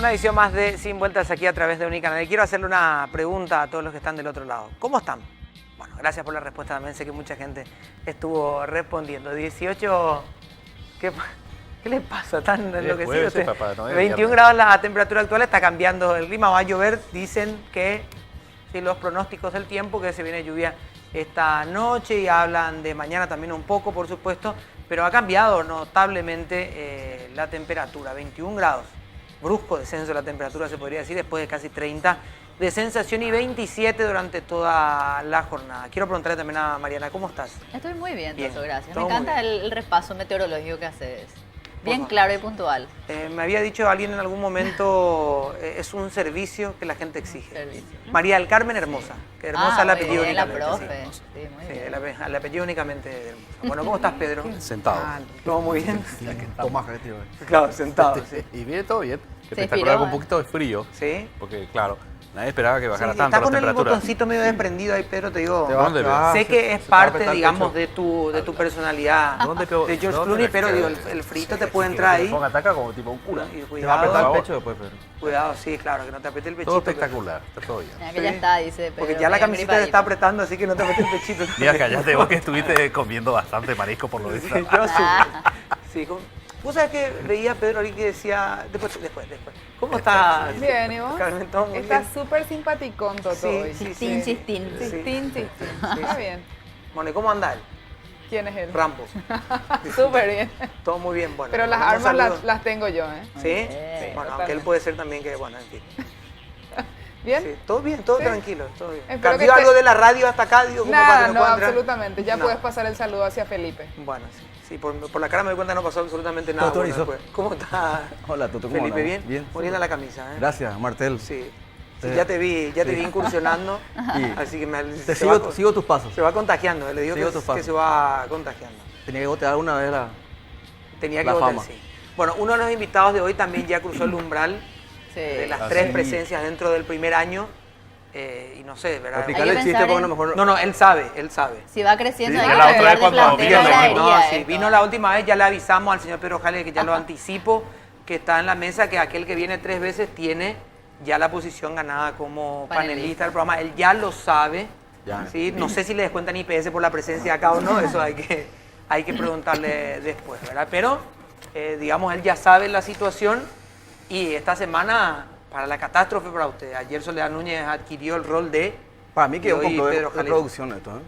Una edición más de Sin Vueltas aquí a través de Unicanal. Y quiero hacerle una pregunta a todos los que están del otro lado. ¿Cómo están? Bueno, gracias por la respuesta también. Sé que mucha gente estuvo respondiendo. 18... ¿Qué le pasa? ¿Tan enloquecido usted? 21 grados la temperatura actual, está cambiando el clima, va a llover. Dicen que sí, los pronósticos del tiempo, que se viene lluvia esta noche y hablan de mañana también un poco, por supuesto, pero ha cambiado notablemente la temperatura, 21 grados. Brusco descenso de la temperatura, se podría decir, después de casi 30 de sensación y 27 durante toda la jornada. Quiero preguntarle también a Mariana, ¿cómo estás? Estoy muy bien, Bien, Toto, gracias. Me todo encanta muy el repaso meteorológico que haces. Bien Por favor. claro y puntual. Me había dicho alguien en algún momento, es un servicio que la gente exige. Servicio. María del Carmen Hermosa, que Hermosa el muy apellido bien, la únicamente. profe. Sí, muy Sí, bien. el apellido únicamente de Hermosa. Bueno, ¿cómo estás, Pedro? Sentado. ¿Todo muy bien? Tomás, que tío. Claro, sentado, sí. Y viene todo bien. Se Espectacular, inspiró, con un poquito de frío. ¿Sí? Porque, claro, nadie esperaba que bajara Sí, tanto está la con el temperatura. botoncito medio desprendido ahí, Pedro, te digo. ¿Dónde ves? Sé que es parte, digamos, de tu personalidad, ¿Dónde pegó? de George ¿Dónde Clooney, me pero quedé? digo, el frito te puede entrar ahí. Ponga ataca como tipo un cura. Y Te va a apretar cuidado, el pecho después, Pedro. cuidado, sí, claro, que no te apriete el pechito. Todo pero- espectacular, está todo bien. Mira que ya está, dice. Porque Pedro, ya la medio camiseta te está gripadito. apretando, así que no te apriete el pechito. Mira, callate vos que estuviste comiendo bastante marisco por lo visto. Sí, yo sí, vos sabés que veía a Pedro ahorita que decía, después. ¿Cómo estás? Bien, ¿y vos? Carmen, todo muy Estás bien. súper simpaticón, Toto, Sí, hoy. sí, Sistín, sí. sistín. Sí. Sistín. Está bien. Bueno, ¿y cómo anda él? ¿Quién es él? Rambo. Súper bien. Todo muy bien, bueno. Pero las un armas saludo. las tengo yo, ¿eh? ¿Sí? bien. Bueno, aunque él Totalmente. puede ser también que, bueno, en fin. ¿Bien? Sí, todo bien, todo Sí. tranquilo, todo bien. Espero que ¿Cambió esté- algo de la radio hasta acá? Digo, como para Nada, que no, pueda entrar? absolutamente. Ya No. puedes pasar el saludo hacia Felipe. Bueno, sí, por la cara me doy cuenta que no pasó absolutamente nada. Toto, bueno, hizo. después. ¿Cómo está? Hola, Toto, ¿cómo Felipe, andamos? ¿bien? Muy linda la camisa, ¿eh? Gracias, Martel. Sí. Sí, ya te vi incursionando, Y así que te sigo tus pasos. se va contagiando, le digo Sigo que, tus que pasos. se va contagiando. Tenía que gotear una vez Tenía que La votar, fama. sí. Bueno, uno de los invitados de hoy también ya cruzó el umbral Sí. de las Ah, 3 sí. presencias dentro del primer año. Y no sé, ¿verdad? Explicarle Hay el que chiste pensar porque a en- lo mejor... No, él sabe, él sabe. Si va creciendo, Sí, hay que la otra cambiar vez de cuando plantel vino, a la No, herida sí, esto. vino la última vez, ya le avisamos al señor Pedro Jale, que ya lo anticipo, que está en la mesa, que aquel que viene 3 veces tiene ya la posición ganada como panelista del programa. Él ya lo sabe. Ya. ¿Sí? No sé si le descuentan IPS por la presencia acá o no, eso hay que preguntarle después, ¿verdad? Pero, digamos, él ya sabe la situación y esta semana, para la catástrofe para usted, ayer Soledad Núñez adquirió el rol de... Para mí que es un y hoy complot Pedro de Jalil. producción esto, ¿eh?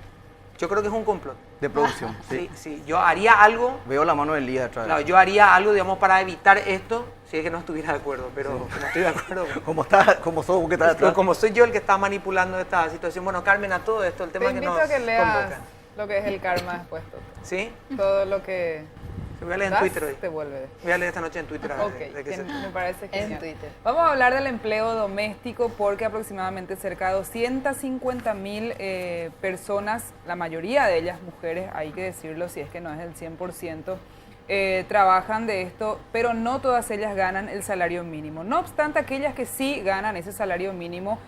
Yo creo que es un complot. De producción, Sí, sí. sí. Yo haría algo, Veo la mano de Elías atrás. no, yo haría algo, digamos, para evitar esto, si es que no estuviera de acuerdo, pero como estoy de acuerdo... Como sos vos que estás Pero atrás. como soy yo el que está manipulando esta situación, bueno, Carmen, a todo esto, el Te tema que invito nos a que leas convoca. lo que es el karma después, Toto. ¿Sí? Todo lo que Voy a leer en das, Twitter hoy. te vuelve. Voy a leer esta noche en Twitter. a ver Ok, de qué que se- me parece genial. En Twitter. Vamos a hablar del empleo doméstico porque aproximadamente cerca de 250.000 personas, la mayoría de ellas mujeres, hay que decirlo si es que no es el 100%, trabajan de esto, pero no todas ellas ganan el salario mínimo. No obstante, aquellas que sí ganan ese salario mínimo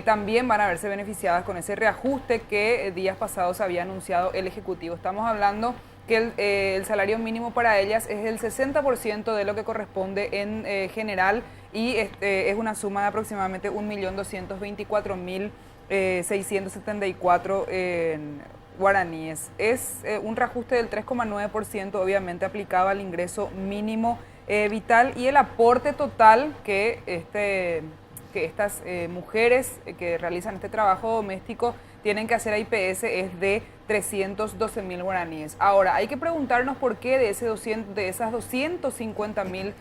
también van a verse beneficiadas con ese reajuste que días pasados había anunciado el Ejecutivo. Estamos hablando que el salario mínimo para ellas es el 60% de lo que corresponde en general y es una suma de aproximadamente 1.224.674 guaraníes. Es un reajuste del 3,9%, obviamente aplicado al ingreso mínimo vital y el aporte total que estas mujeres que realizan este trabajo doméstico tienen que hacer a IPS es de 312.000 guaraníes. Ahora, hay que preguntarnos por qué de esas 250.000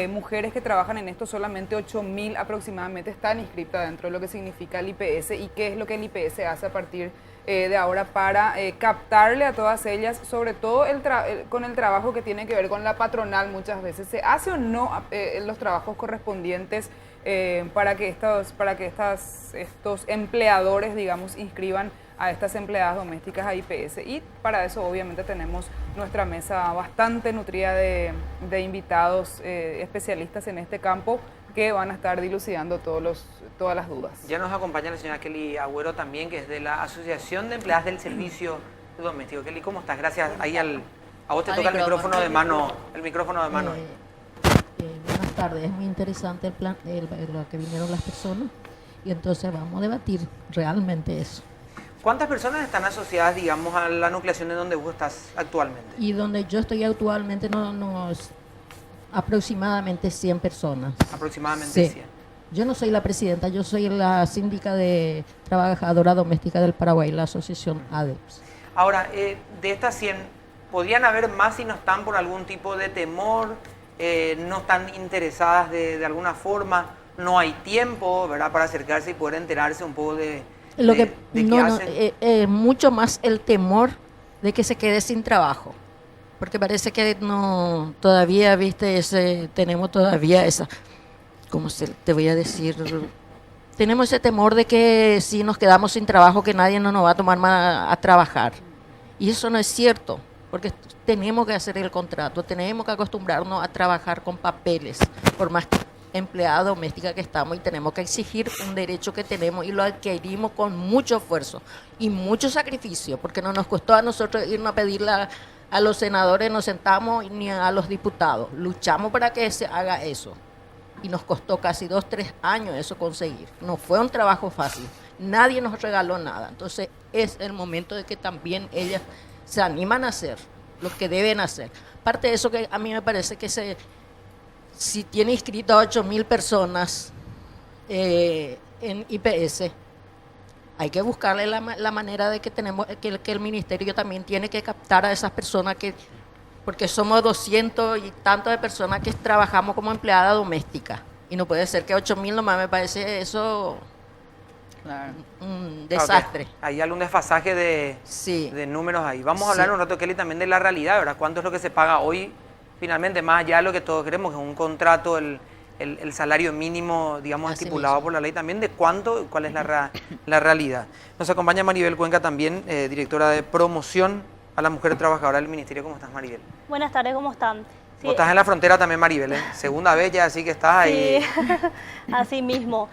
mujeres que trabajan en esto, solamente 8.000 aproximadamente están inscritas dentro de lo que significa el IPS y qué es lo que el IPS hace a partir de ahora para captarle a todas ellas, sobre todo con el trabajo que tiene que ver con la patronal muchas veces. ¿Se hace o no los trabajos correspondientes para que estos empleadores, digamos, inscriban a estas empleadas domésticas a IPS? Y para eso obviamente tenemos nuestra mesa bastante nutrida de invitados especialistas en este campo que van a estar dilucidando todas las dudas. Ya nos acompaña la señora Kelly Agüero también, que es de la Asociación de Empleadas del Servicio Doméstico. Kelly, ¿cómo estás? Gracias. Ahí a vos te Al toca el micrófono. micrófono de mano. El micrófono de mano. Buenos buenas tardes. Es muy interesante el plan, lo que vinieron las personas y entonces vamos a debatir realmente eso. ¿Cuántas personas están asociadas, digamos, a la nucleación de donde vos estás actualmente? Y donde yo estoy actualmente aproximadamente 100 personas. Aproximadamente Sí. 100. Yo no soy la presidenta, yo soy la síndica de trabajadora doméstica del Paraguay, la asociación ADEPS. Ahora, de estas 100, ¿podrían haber más si no están por algún tipo de temor? ¿No están interesadas de alguna forma? ¿No hay tiempo, verdad, para acercarse y poder enterarse un poco de qué hacen? Mucho más el temor de que se quede sin trabajo, porque parece que no todavía, viste, tenemos todavía esa, te voy a decir, tenemos ese temor de que si nos quedamos sin trabajo que nadie nos va a tomar más a trabajar, y eso no es cierto, porque tenemos que hacer el contrato, tenemos que acostumbrarnos a trabajar con papeles, por más empleada doméstica que estamos, y tenemos que exigir un derecho que tenemos y lo adquirimos con mucho esfuerzo y mucho sacrificio, porque no nos costó a nosotros irnos a pedirle a los senadores, nos sentamos, ni a los diputados, luchamos para que se haga eso y nos costó casi 2-3 años eso conseguir, no fue un trabajo fácil, nadie nos regaló nada, entonces es el momento de que también ellas se animan a hacer lo que deben hacer. Parte de eso que a mí me parece que si tiene inscrito a 8.000 personas en IPS, hay que buscarle la manera de que tenemos que el ministerio también tiene que captar a esas personas porque somos 200 y tantos de personas que trabajamos como empleada doméstica y no puede ser que 8.000 nomás, me parece eso Claro. un desastre. Okay. Hay algún desfasaje de números ahí. Vamos a hablar un rato, Kelly, también de la realidad, ¿verdad? ¿Cuánto es lo que se paga hoy? Finalmente, más allá de lo que todos queremos, que es un contrato, el salario mínimo, digamos, Así estipulado mismo. por la ley, también de cuánto, cuál es la realidad. Nos acompaña Maribel Cuenca también, directora de promoción a la mujer trabajadora del Ministerio. ¿Cómo estás, Maribel? Buenas tardes, ¿cómo están? Sí, Vos estás en la frontera también, Maribel, ¿eh? Segunda vez ya, así que estás ahí. sí, así mismo.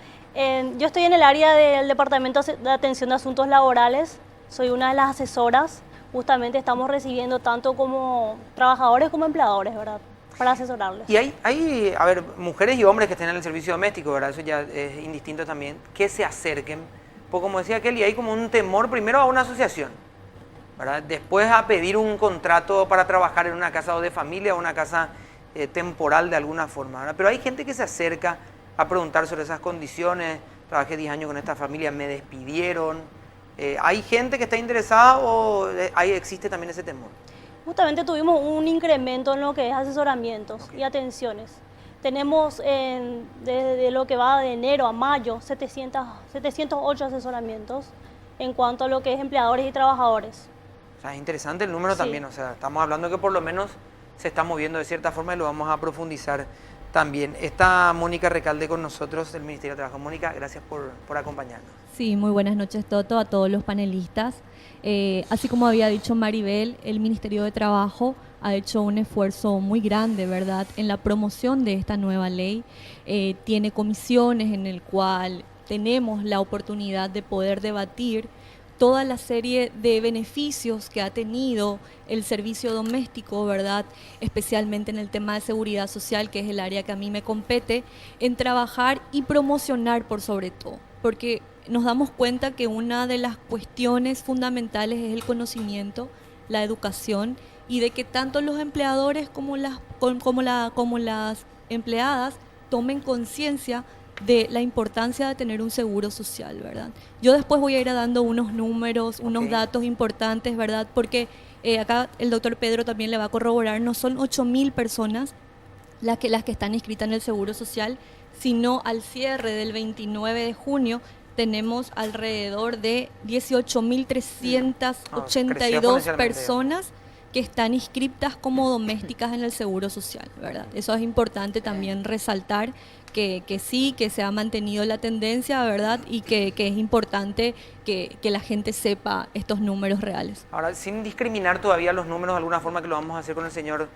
Yo estoy en el área del Departamento de Atención de Asuntos Laborales, soy una de las asesoras. Justamente estamos recibiendo tanto como trabajadores como empleadores, ¿verdad? Para asesorarles. Y hay, a ver, mujeres y hombres que estén en el servicio doméstico, ¿verdad? Eso ya es indistinto también, que se acerquen. Porque como decía Kelly, hay como un temor primero a una asociación, ¿verdad? Después a pedir un contrato para trabajar en una casa o de familia o una casa temporal de alguna forma, ¿verdad? Pero hay gente que se acerca a preguntar sobre esas condiciones. Trabajé 10 años con esta familia, me despidieron. ¿Hay gente que está interesada o existe también ese temor? Justamente tuvimos un incremento en lo que es asesoramientos y atenciones. Tenemos desde lo que va de enero a mayo 708 asesoramientos en cuanto a lo que es empleadores y trabajadores. O sea, es interesante el número Sí. también. O sea, estamos hablando que por lo menos se está moviendo de cierta forma y lo vamos a profundizar también. Está Mónica Recalde con nosotros del Ministerio de Trabajo. Mónica, gracias por acompañarnos. Sí, muy buenas noches, Toto, a todos los panelistas. Así como había dicho Maribel, el Ministerio de Trabajo ha hecho un esfuerzo muy grande, ¿verdad?, en la promoción de esta nueva ley. Tiene comisiones en el cual tenemos la oportunidad de poder debatir toda la serie de beneficios que ha tenido el servicio doméstico, ¿verdad?, especialmente en el tema de seguridad social, que es el área que a mí me compete, en trabajar y promocionar por sobre todo, porque nos damos cuenta que una de las cuestiones fundamentales es el conocimiento, la educación, y de que tanto los empleadores como las empleadas tomen conciencia de la importancia de tener un seguro social, ¿verdad? Yo después voy a ir dando unos números, unos datos importantes, ¿verdad? Porque acá el doctor Pedro también le va a corroborar, no son 8.000 personas las que están inscritas en el seguro social, sino al cierre del 29 de junio tenemos alrededor de 18.382 personas que están inscritas como domésticas en el Seguro Social, ¿verdad? Eso es importante también resaltar que sí, que se ha mantenido la tendencia, ¿verdad? Y que es importante que la gente sepa estos números reales. Ahora, sin discriminar todavía los números de alguna forma, que lo vamos a hacer con el señor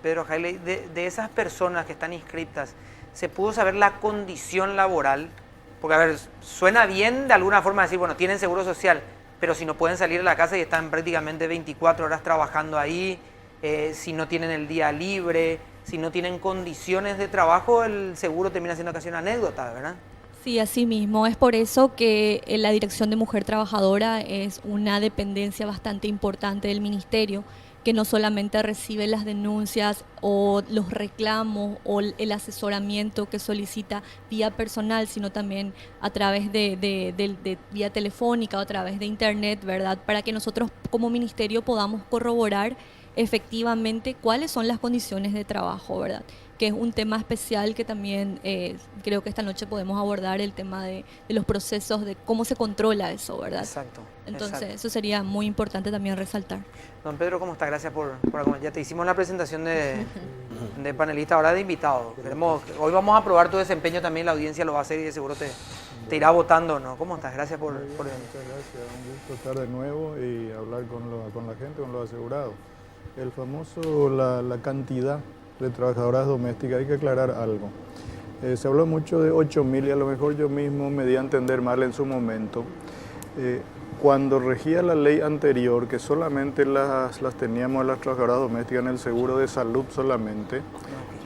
Pedro Jaile, de esas personas que están inscritas, ¿se pudo saber la condición laboral? Porque, a ver, suena bien de alguna forma decir, bueno, tienen seguro social, pero si no pueden salir de la casa y están prácticamente 24 horas trabajando ahí, si no tienen el día libre, si no tienen condiciones de trabajo, el seguro termina siendo casi una anécdota, ¿verdad? Sí, así mismo. Es por eso que la Dirección de Mujer Trabajadora es una dependencia bastante importante del Ministerio, que no solamente recibe las denuncias o los reclamos o el asesoramiento que solicita vía personal, sino también a través de vía telefónica o a través de internet, ¿verdad? Para que nosotros como ministerio podamos corroborar efectivamente cuáles son las condiciones de trabajo, ¿verdad? Que es un tema especial que también creo que esta noche podemos abordar, el tema de los procesos, de cómo se controla eso, ¿verdad? Exacto. Entonces, exacto. eso sería muy importante también resaltar. Don Pedro, ¿cómo está? Gracias por acompañar. Ya te hicimos la presentación de panelista, ahora de invitado. Hoy vamos a probar tu desempeño también, la audiencia lo va a hacer y de seguro te irá votando, ¿no? ¿Cómo estás? Gracias por venir. Muchas gracias, un gusto estar de nuevo y hablar con la gente, con los asegurados. El famoso, la cantidad de trabajadoras domésticas, hay que aclarar algo. Se habló mucho de 8.000 y a lo mejor yo mismo me di a entender mal en su momento. Cuando regía la ley anterior, que solamente las teníamos a las trabajadoras domésticas en el seguro de salud solamente,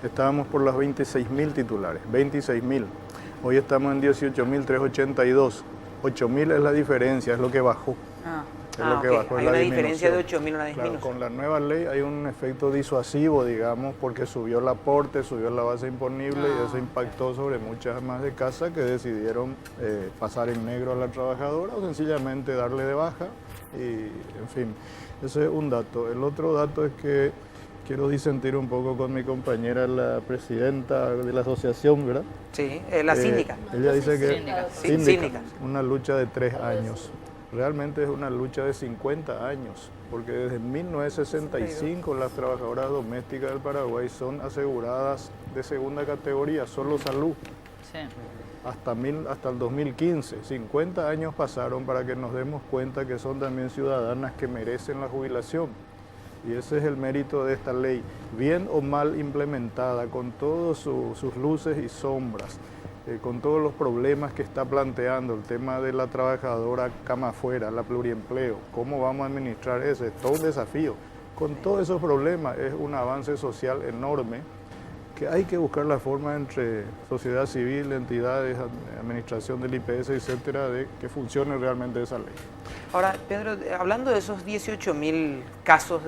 estábamos por las 26.000 titulares, 26.000. Hoy estamos en 18.382. 8.000 es la diferencia, es lo que bajó. Es lo que bajó, hay la una diferencia de disminución. 8.000, una disminución. Claro, con la nueva ley hay un efecto disuasivo, digamos, porque subió el aporte, subió la base imponible y eso impactó sobre muchas más de casas que decidieron pasar en negro a la trabajadora o sencillamente darle de baja. Y, en fin, ese es un dato. El otro dato es que quiero disentir un poco con mi compañera, la presidenta de la asociación, ¿verdad? Sí, la síndica. Ella dice que Síndica. una lucha de 3 años. Realmente es una lucha de 50 años, porque desde 1965 las trabajadoras domésticas del Paraguay son aseguradas de segunda categoría, solo salud. Sí. Hasta el 2015, 50 años pasaron para que nos demos cuenta que son también ciudadanas que merecen la jubilación. Y ese es el mérito de esta ley, bien o mal implementada, con todas sus luces y sombras, con todos los problemas que está planteando, el tema de la trabajadora cama afuera, la pluriempleo, cómo vamos a administrar eso, es todo un desafío. Con todos esos problemas es un avance social enorme que hay que buscar la forma entre sociedad civil, entidades, administración del IPS, etcétera, de que funcione realmente esa ley. Ahora, Pedro, hablando de esos 18.000 casos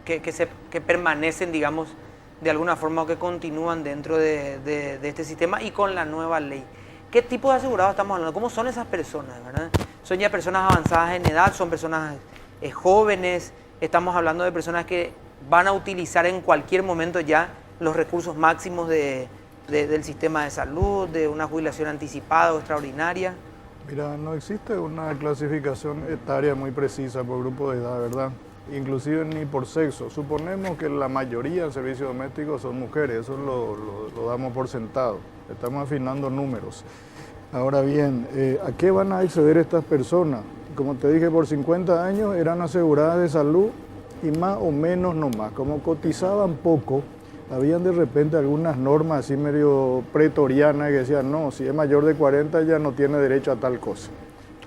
que permanecen, digamos, de alguna forma o que continúan dentro de este sistema y con la nueva ley, ¿qué tipo de asegurados estamos hablando? ¿Cómo son esas personas, verdad? ¿Son ya personas avanzadas en edad? ¿Son personas jóvenes? ¿Estamos hablando de personas que van a utilizar en cualquier momento ya los recursos máximos del sistema de salud, de una jubilación anticipada o extraordinaria? Mira, no existe una clasificación etaria muy precisa por grupo de edad, ¿verdad? Inclusive ni por sexo. Suponemos que la mayoría del servicio doméstico son mujeres, eso lo damos por sentado. Estamos afinando números. Ahora bien, ¿a qué van a acceder estas personas? Como te dije, por 50 años eran aseguradas de salud y más o menos no más. Como cotizaban poco, habían de repente algunas normas así medio pretorianas que decían, no, si es mayor de 40 ya no tiene derecho a tal cosa.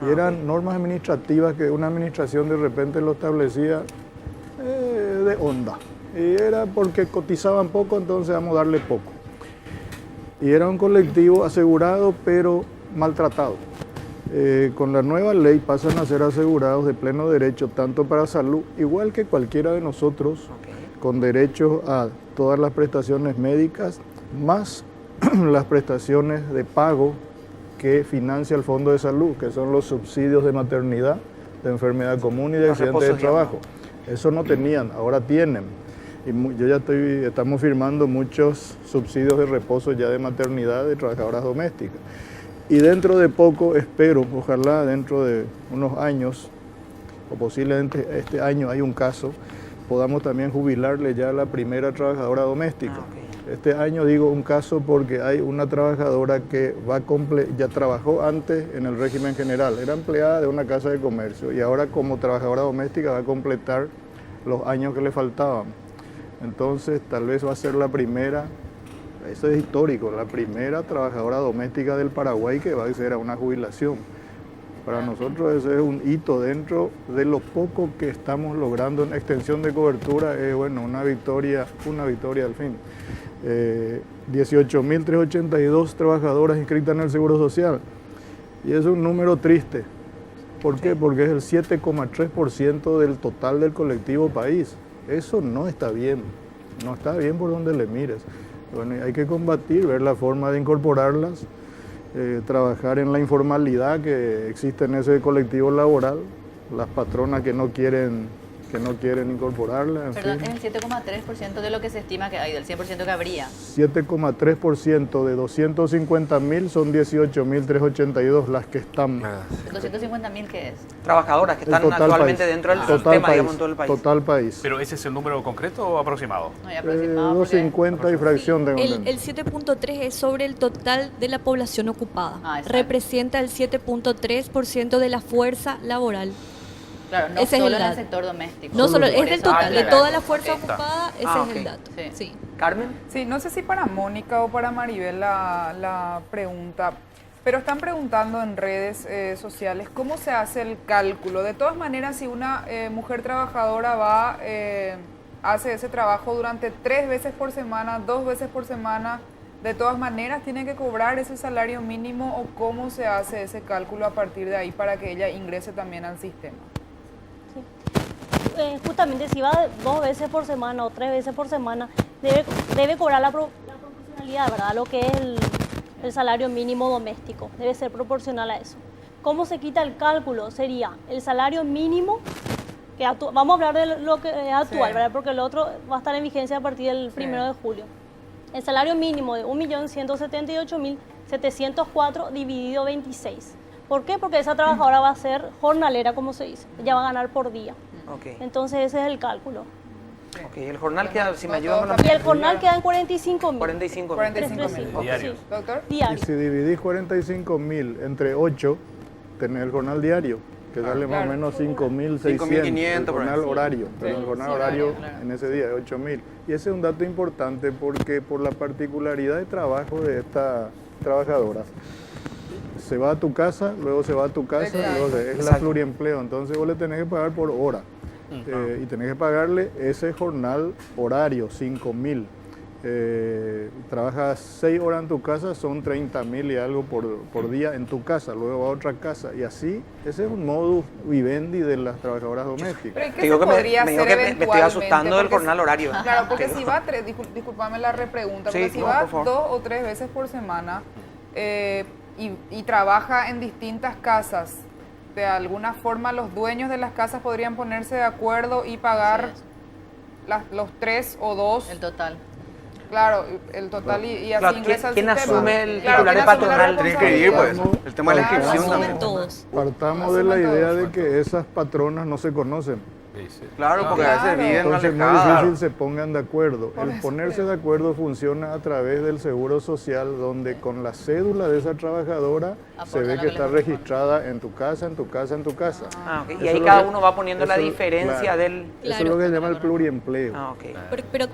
Y eran normas administrativas que una administración de repente lo establecía de onda. Y era porque cotizaban poco, entonces vamos a darle poco. Y era un colectivo asegurado, pero maltratado. Con la nueva ley pasan a ser asegurados de pleno derecho, tanto para salud, igual que cualquiera de nosotros, con derecho a todas las prestaciones médicas, más las prestaciones de pago que financia el Fondo de Salud, que son los subsidios de maternidad, de enfermedad común y de accidentes de trabajo. Eso no tenían, ahora tienen. Y yo ya estamos firmando muchos subsidios de reposo ya de maternidad de trabajadoras domésticas. Y dentro de poco, espero, ojalá dentro de unos años, o posiblemente este año hay un caso, podamos también jubilarle ya a la primera trabajadora doméstica. Este año digo un caso porque hay una trabajadora que ya trabajó antes en el régimen general, era empleada de una casa de comercio y ahora como trabajadora doméstica va a completar los años que le faltaban. Entonces tal vez va a ser la primera, eso es histórico, la primera trabajadora doméstica del Paraguay que va a acceder a una jubilación. Para nosotros ese es un hito dentro de lo poco que estamos logrando en extensión de cobertura. Es bueno, una victoria al fin. 18.382 trabajadoras inscritas en el Seguro Social. Y es un número triste. ¿Por qué? Porque es el 7,3% del total del colectivo país. Eso no está bien. No está bien por donde le mires. Bueno, hay que combatir, ver la forma de incorporarlas, trabajar en la informalidad que existe en ese colectivo laboral, las patronas que no quieren incorporarla. Perdón, es el 7,3% de lo que se estima que hay, del 100% que habría. 7,3% de 250.000 son 18.382 las que están. ¿250.000 qué es? Trabajadoras que están actualmente dentro del sistema, digamos, en todo el país. Total país. ¿Pero ese es el número concreto o aproximado? No, y aproximado. 250 y fracción de El 7.3 es sobre el total de la población ocupada. Representa el 7.3% de la fuerza laboral. Claro, no ese solo es en el sector doméstico. No solo, es del total, de claro. toda la fuerza ocupada, ese es el dato. Sí. ¿Carmen? Sí, no sé si para Mónica o para Maribel la pregunta, pero están preguntando en redes sociales cómo se hace el cálculo. De todas maneras, si una mujer trabajadora hace ese trabajo durante 3 veces por semana, 2 veces por semana, de todas maneras tiene que cobrar ese salario mínimo, o cómo se hace ese cálculo a partir de ahí para que ella ingrese también al sistema. Justamente si va 2 veces por semana o 3 veces por semana, debe cobrar la proporcionalidad, ¿verdad? Lo que es el salario mínimo doméstico, debe ser proporcional a eso. ¿Cómo se quita el cálculo? Sería el salario mínimo, que vamos a hablar de lo que es actual, ¿verdad? Porque el otro va a estar en vigencia a partir del 1 de julio. El salario mínimo de 1.178.704 dividido 26. ¿Por qué? Porque esa trabajadora va a ser jornalera, como se dice. Ella va a ganar por día. Okay. Entonces ese es el cálculo. Ok, el jornal queda, si me ayudan con la... Y el jornal queda en 45.000. 45.000. Diarios. ¿Doctor? Y si dividís 45.000 entre 8, tenés el jornal diario, que sale más o menos 5.600, el jornal horario, pero el jornal horario en ese día es 8.000. Y ese es un dato importante porque por la particularidad de trabajo de esta trabajadora, se va a tu casa, luego se va a tu casa, luego es la pluriempleo, entonces vos le tenés que pagar por hora. Y tenés que pagarle ese jornal horario, 5.000. Trabajas 6 horas en tu casa, son 30.000 y algo por día en tu casa, luego va a otra casa. Y así, ese es un modus vivendi de las trabajadoras domésticas. Pero ¿qué se podría hacer eventualmente? Me estoy asustando del jornal horario. Claro, porque si va discúlpame la repregunta, porque si va 2 o 3 veces por semana y trabaja en distintas casas, de alguna forma los dueños de las casas podrían ponerse de acuerdo y pagar los 3 o 2. El total. Claro, el total y así claro, ingresa al ¿quién sistema. asume el titular de patronal? Tiene que ir, pues. El tema de la inscripción también. Todos. Partamos de la idea de que esas patronas no se conocen. Claro, porque a veces viven Entonces es muy alejadas. difícil se pongan de acuerdo. El ponerse de acuerdo funciona a través del Seguro Social, donde con la cédula de esa trabajadora se ve que está registrada en tu casa, en tu casa, en tu casa. Ah, okay. Y Eso ahí es cada lo que- uno va poniendo la eso- diferencia claro. del... Eso es lo que se llama el pluriempleo. Ah, ok.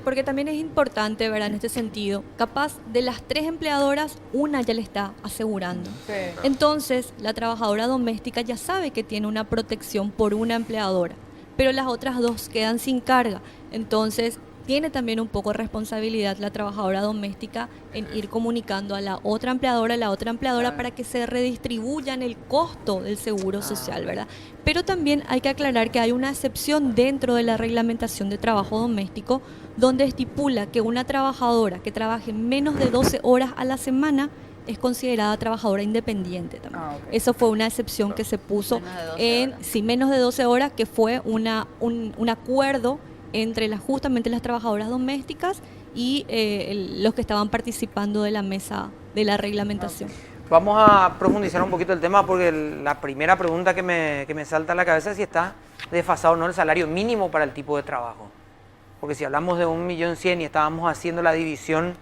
Porque también es importante, ¿verdad? En este sentido, capaz de las 3 empleadoras, una ya le está asegurando. Sí. Entonces, la trabajadora doméstica ya sabe que tiene una protección por una empleadora, pero las otras 2 quedan sin carga. Entonces, tiene también un poco de responsabilidad la trabajadora doméstica en ir comunicando a la otra empleadora para que se redistribuyan el costo del seguro social, ¿verdad? Pero también hay que aclarar que hay una excepción dentro de la reglamentación de trabajo doméstico donde estipula que una trabajadora que trabaje menos de 12 horas a la semana es considerada trabajadora independiente también. Eso fue una excepción que se puso menos de 12 horas, que fue un acuerdo entre justamente las trabajadoras domésticas y los que estaban participando de la mesa de la reglamentación. Vamos a profundizar un poquito el tema porque la primera pregunta que me salta a la cabeza es si está desfasado o no el salario mínimo para el tipo de trabajo. Porque si hablamos de 1.100.000 y estábamos haciendo la división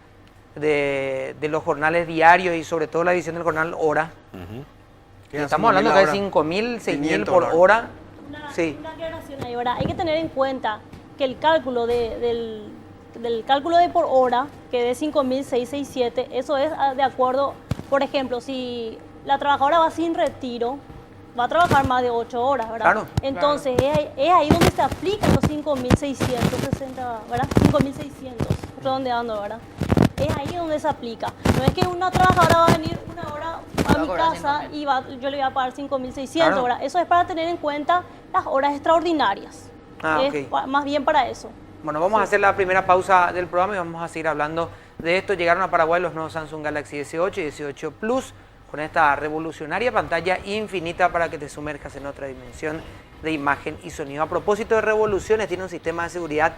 de los jornales diarios y sobre todo la división del jornal hora, y estamos hablando que hay 5.000, 6.000 por hora. Una aclaración ahí, ¿verdad? Hay que tener en cuenta que el cálculo del cálculo de por hora, que de 5.667, eso es de acuerdo, por ejemplo, si la trabajadora va sin retiro, va a trabajar más de 8 horas, ¿verdad? Claro. Entonces, es ahí donde se aplican los 5.660, ¿verdad? 5.600, redondeando, ¿verdad? Es ahí donde se aplica. No es que una trabajadora va a venir una hora a mi casa y yo le voy a pagar 5.600, Claro. ¿verdad? Eso es para tener en cuenta las horas extraordinarias. Es más bien para eso. Bueno, vamos a hacer la primera pausa del programa y vamos a seguir hablando de esto. Llegaron a Paraguay los nuevos Samsung Galaxy S8 y S8 Plus con esta revolucionaria pantalla infinita para que te sumerjas en otra dimensión de imagen y sonido. A propósito de revoluciones, tiene un sistema de seguridad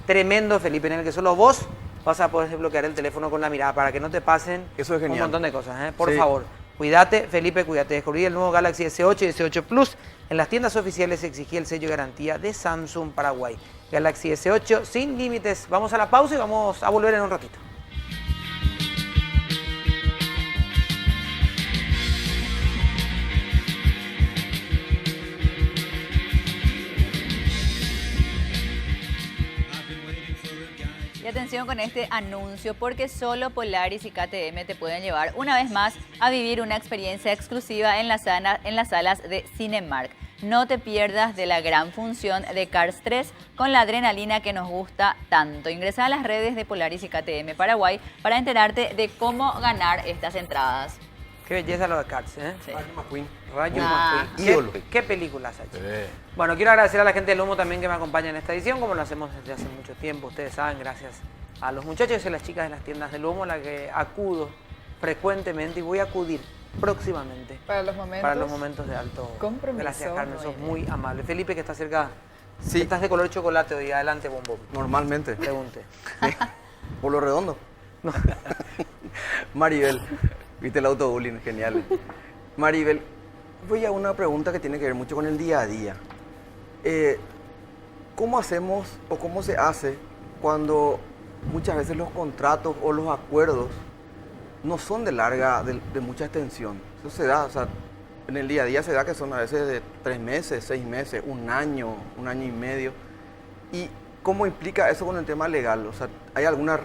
tremendo, Felipe, en el que solo vos vas a poder desbloquear el teléfono con la mirada para que no te pasen Eso es genial. un montón de cosas. Por Sí. favor, cuídate, Felipe, cuídate. Descubrí el nuevo Galaxy S8 y S8 Plus. En las tiendas oficiales exigí el sello de garantía de Samsung Paraguay. Galaxy S8 sin límites. Vamos a la pausa y vamos a volver en un ratito. Y atención con este anuncio, porque solo Polaris y KTM te pueden llevar una vez más a vivir una experiencia exclusiva en las salas de Cinemark. No te pierdas de la gran función de Cars 3 con la adrenalina que nos gusta tanto. Ingresa a las redes de Polaris y KTM Paraguay para enterarte de cómo ganar estas entradas. Qué belleza lo de Cars, ¿eh? Sí. Rayo McQueen. Rayo Ah. McQueen. Ídolo. ¿Qué películas ha hecho? Sí. Bueno, quiero agradecer a la gente del Humo también que me acompaña en esta edición, como lo hacemos desde hace mucho tiempo. Ustedes saben, gracias a los muchachos y a las chicas de las tiendas del Humo, a la que acudo frecuentemente y voy a acudir próximamente Para los momentos de alto compromiso. Gracias, Carmen, sos Muy muy amable. Felipe, que está cerca, Sí. estás de color chocolate hoy. Adelante, bombón. Normalmente. Pregunte. Por lo redondo. Maribel, viste el autobullying, genial. Maribel, voy a una pregunta que tiene que ver mucho con el día a día. ¿Cómo hacemos o cómo se hace cuando muchas veces los contratos o los acuerdos no son de mucha extensión? Eso se da, o sea, en el día a día se da que son a veces de 3 meses, 6 meses, un año y medio. ¿Y cómo implica eso con el tema legal? O sea, ¿hay alguna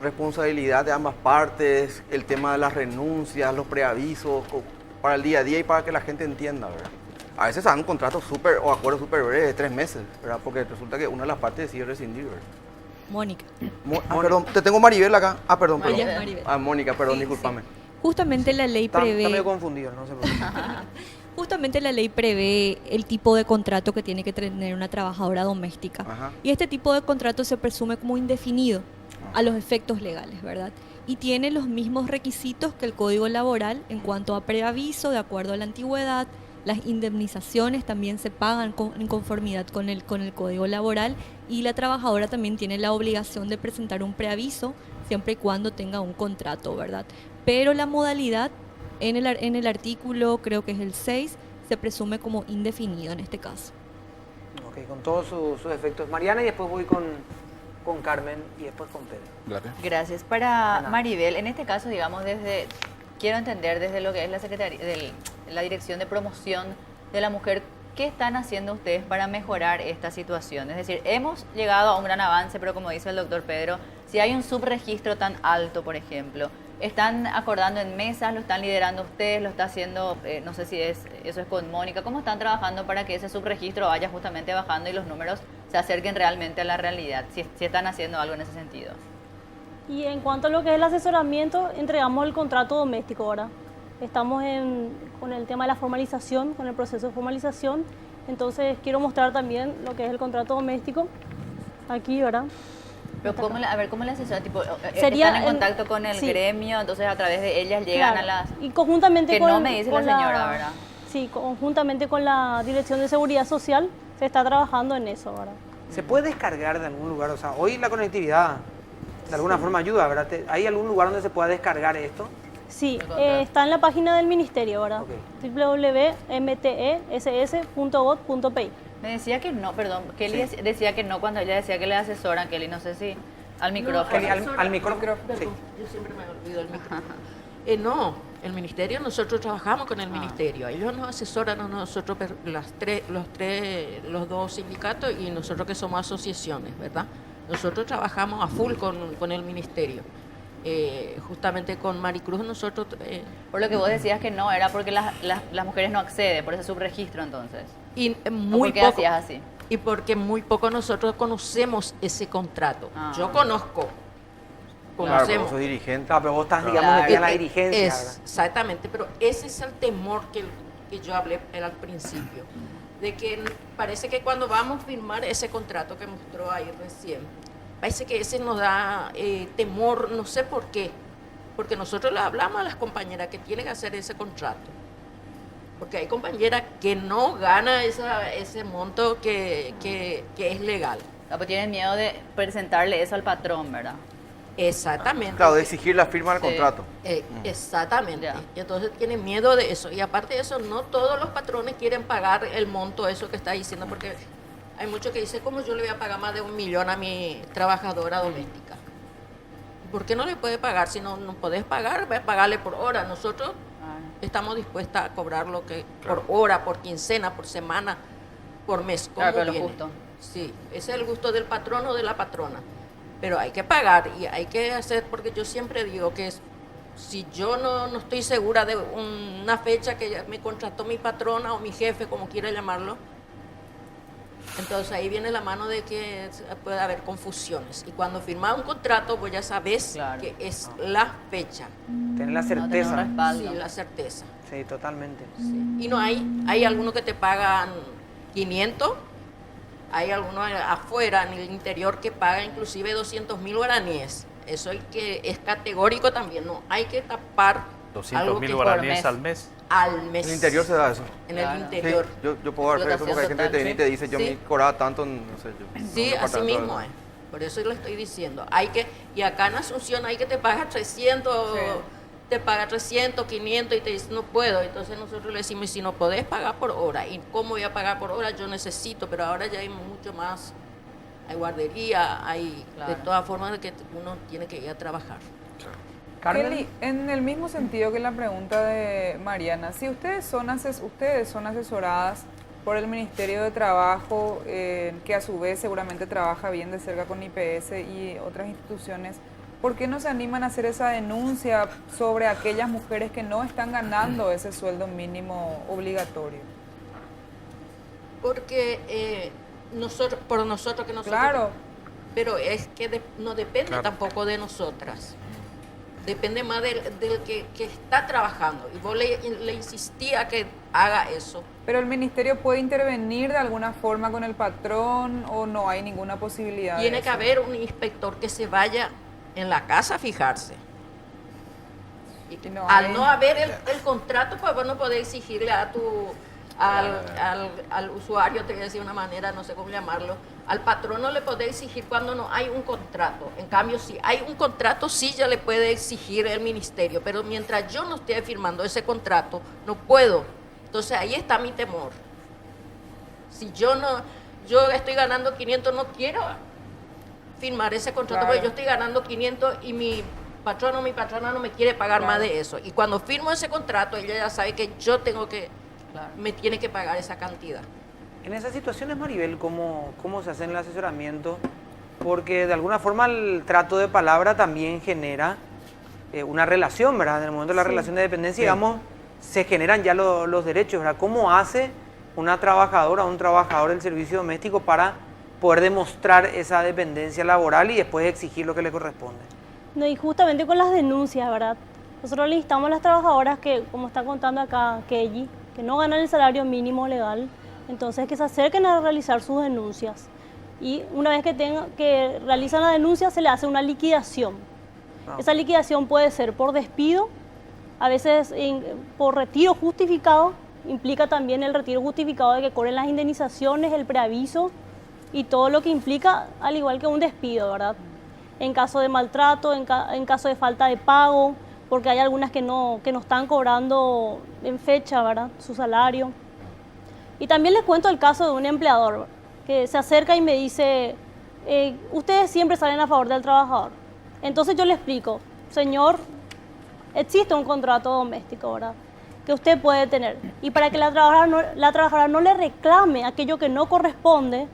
responsabilidad de ambas partes? El tema de las renuncias, los preavisos, para el día a día y para que la gente entienda, ¿verdad? A veces dan contratos o acuerdos súper breves de 3 meses, ¿verdad? Porque resulta que una de las partes decide rescindir, ¿verdad? Mónica. Perdón, te tengo Maribel acá. Perdón. Maribel. Mónica, perdón, Sí, discúlpame. Justamente la ley Está prevé... medio confundido, no sé por qué. Justamente la ley prevé el tipo de contrato que tiene que tener una trabajadora doméstica. Ajá. Y este tipo de contrato se presume como indefinido a los efectos legales, ¿verdad? Y tiene los mismos requisitos que el Código Laboral en cuanto a preaviso, de acuerdo a la antigüedad. Las indemnizaciones también se pagan en conformidad con el Código Laboral, y la trabajadora también tiene la obligación de presentar un preaviso siempre y cuando tenga un contrato, ¿verdad? Pero la modalidad en el artículo, creo que es el 6, se presume como indefinido en este caso. Ok, con todos sus efectos. Mariana, y después voy con Carmen y después con Pedro. Gracias. Gracias. Para Maribel, en este caso, digamos, quiero entender desde lo que es la Secretaría, la Dirección de Promoción de la Mujer, ¿qué están haciendo ustedes para mejorar esta situación? Es decir, hemos llegado a un gran avance, pero como dice el doctor Pedro, si hay un subregistro tan alto, por ejemplo, ¿están acordando en mesas, lo están liderando ustedes, lo está haciendo, no sé si eso es con Mónica? ¿Cómo están trabajando para que ese subregistro vaya justamente bajando y los números se acerquen realmente a la realidad? Si están haciendo algo en ese sentido. Y en cuanto a lo que es el asesoramiento, entregamos el contrato doméstico ahora. Estamos con el tema de la formalización, con el proceso de formalización. Entonces quiero mostrar también lo que es el contrato doméstico. Aquí, ¿verdad? Pero ¿cómo le asesora? Tipo, Sería ¿están en contacto con el sí. gremio? Entonces a través de ellas llegan Claro. a las... Y conjuntamente Que con, no me dice con la señora, ¿verdad? Sí, conjuntamente con la Dirección de Seguridad Social se está trabajando en eso, ¿verdad? ¿Se puede descargar de algún lugar? O sea, hoy la conectividad de alguna forma ayuda, ¿verdad? ¿Hay algún lugar donde se pueda descargar esto? Sí, está en la página del Ministerio, ¿verdad? Ok. www.mtes.gov.pi. Me decía que no, perdón, Kelly decía que no cuando ella decía que le asesoran, Kelly, no sé si al micrófono. Kelly, al micrófono. Sí. Yo siempre me olvido el micrófono. No, el ministerio, nosotros trabajamos con el ministerio. Ellos nos asesoran a nosotros, los dos sindicatos y nosotros que somos asociaciones, ¿verdad? Nosotros trabajamos a full con el ministerio. justamente con Maricruz nosotros... Por lo que vos decías que no, era porque las mujeres no acceden, por ese subregistro entonces. y ¿O muy por qué poco, hacías así? y porque muy poco nosotros conocemos ese contrato. Ah. Yo conozco, Claro, conocemos. vos sos dirigente. Claro, pero vos estás, digamos, Claro. metida en la dirigencia. ¿verdad? Exactamente, pero ese es el temor que yo hablé al principio, de que parece que cuando vamos a firmar ese contrato que mostró ahí recién, parece que ese nos da temor, no sé por qué, porque nosotros le hablamos a las compañeras que tienen que hacer ese contrato, porque hay compañeras que no ganan ese monto que es legal. Ah, pues tienen miedo de presentarle eso al patrón, ¿verdad? Exactamente. Claro, de exigir la firma del Sí. contrato. Exactamente. Ya. Y entonces tienen miedo de eso. Y aparte de eso, no todos los patrones quieren pagar el monto, eso que está diciendo, porque hay muchos que dicen, ¿cómo yo le voy a pagar más de 1 millón a mi trabajadora doméstica? ¿Por qué no le puede pagar? Si no podés pagar, voy a pagarle por hora. Nosotros estamos dispuestas a cobrar lo que por hora, por quincena, por semana, por mes. Claro, como pero lo viene. justo. Sí, ese es el gusto del patrón o de la patrona. Pero hay que pagar y hay que hacer, porque yo siempre digo que si yo no estoy segura de una fecha que me contrató mi patrona o mi jefe, como quiera llamarlo, entonces ahí viene la mano de que puede haber confusiones. Y cuando firmas un contrato, vos ya sabes Claro. que es la fecha. Tener la No tener un certeza. respaldo. Sí, la certeza. Sí, totalmente. Sí. Y no hay algunos que te pagan 500, hay algunos afuera, en el interior, que pagan inclusive 200.000 guaraníes. Eso es categórico también, no hay que tapar algo 200.000 que guaraníes por al mes. al mes. En el interior se da eso. En Claro. el Sí, interior. yo puedo dar fe de eso porque hay gente que te viene y te dice, yo Sí. me cobraba tanto, no sé yo. Sí, no, así mismo es. Por eso lo estoy diciendo. Y acá en Asunción hay que te paga 300, Sí. te paga 300, 500 y te dice no puedo. Entonces nosotros le decimos, si no podés pagar por hora, ¿y cómo voy a pagar por hora? Yo necesito, pero ahora ya hay mucho más, hay guardería, hay Claro. de todas formas de que uno tiene que ir a trabajar. Carmen. Kelly, en el mismo sentido que la pregunta de Mariana, si ustedes son asesoradas por el Ministerio de Trabajo, que a su vez seguramente trabaja bien de cerca con IPS y otras instituciones, ¿por qué no se animan a hacer esa denuncia sobre aquellas mujeres que no están ganando ese sueldo mínimo obligatorio? Porque por nosotros que nosotros... Claro. Pero es que no depende tampoco de nosotras. Depende más del que está trabajando. Y vos le insistí a que haga eso. ¿Pero el ministerio puede intervenir de alguna forma con el patrón o no hay ninguna posibilidad? Tiene de que eso? haber un inspector que se vaya en la casa a fijarse. Y Y no al hay. no haber el contrato, pues vos no podés exigirle al usuario, te voy a decir de una manera, no sé cómo llamarlo, al patrón no le podés exigir cuando no hay un contrato. En cambio, si hay un contrato, sí ya le puede exigir el ministerio, pero mientras yo no esté firmando ese contrato, no puedo. Entonces ahí está mi temor. Si yo estoy ganando 500, no quiero firmar ese contrato, Claro. porque yo estoy ganando 500 y mi patrón o mi patrona no me quiere pagar Claro. más de eso. Y cuando firmo ese contrato, ella ya sabe que yo tengo que, Claro. me tiene que pagar esa cantidad. En esas situaciones, Maribel, ¿cómo se hace el asesoramiento? Porque de alguna forma el trato de palabra también genera una relación, ¿verdad? En el momento de la relación de dependencia, digamos, se generan ya los derechos, ¿verdad? ¿Cómo hace una trabajadora o un trabajador del servicio doméstico para poder demostrar esa dependencia laboral y después exigir lo que le corresponde? No, y justamente con las denuncias, ¿verdad? Nosotros le instamos a las trabajadoras que, como está contando acá Kelly, que no ganan el salario mínimo legal, entonces que se acerquen a realizar sus denuncias. Y una vez que realizan la denuncia, se le hace una liquidación. Esa liquidación puede ser por despido, a veces por retiro justificado, implica también el retiro justificado de que cobren las indemnizaciones, el preaviso y todo lo que implica, al igual que un despido, ¿verdad? En caso de maltrato, en caso de falta de pago, porque hay algunas que no están cobrando en fecha, ¿verdad?, su salario. Y también les cuento el caso de un empleador que se acerca y me dice, ustedes siempre salen a favor del trabajador. Entonces yo le explico, señor, existe un contrato doméstico, ¿verdad?, que usted puede tener. Y para que la trabajadora no le reclame aquello que no corresponde,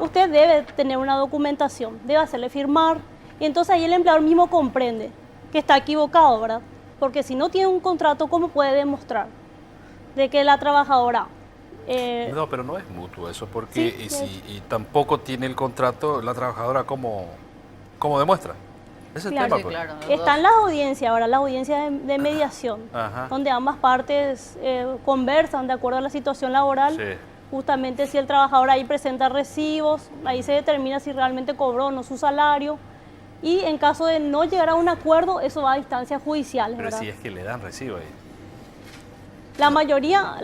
usted debe tener una documentación, debe hacerle firmar. Y entonces ahí el empleador mismo comprende que está equivocado, ¿verdad? Porque si no tiene un contrato, ¿cómo puede demostrar de que la trabajadora... No, pero no es mutuo eso, porque Sí, y tampoco tiene el contrato la trabajadora como demuestra. Ese es el Claro. tema, pues. Claro, los Están dos. las audiencias ahora, las audiencias de mediación, Ajá. donde ambas partes conversan de acuerdo a la situación laboral. Sí. Justamente si el trabajador ahí presenta recibos, ahí se determina si realmente cobró o no su salario. Y en caso de no llegar a un acuerdo, eso va a instancias judiciales, Pero ¿verdad? si es que le dan recibo ahí. La mayoría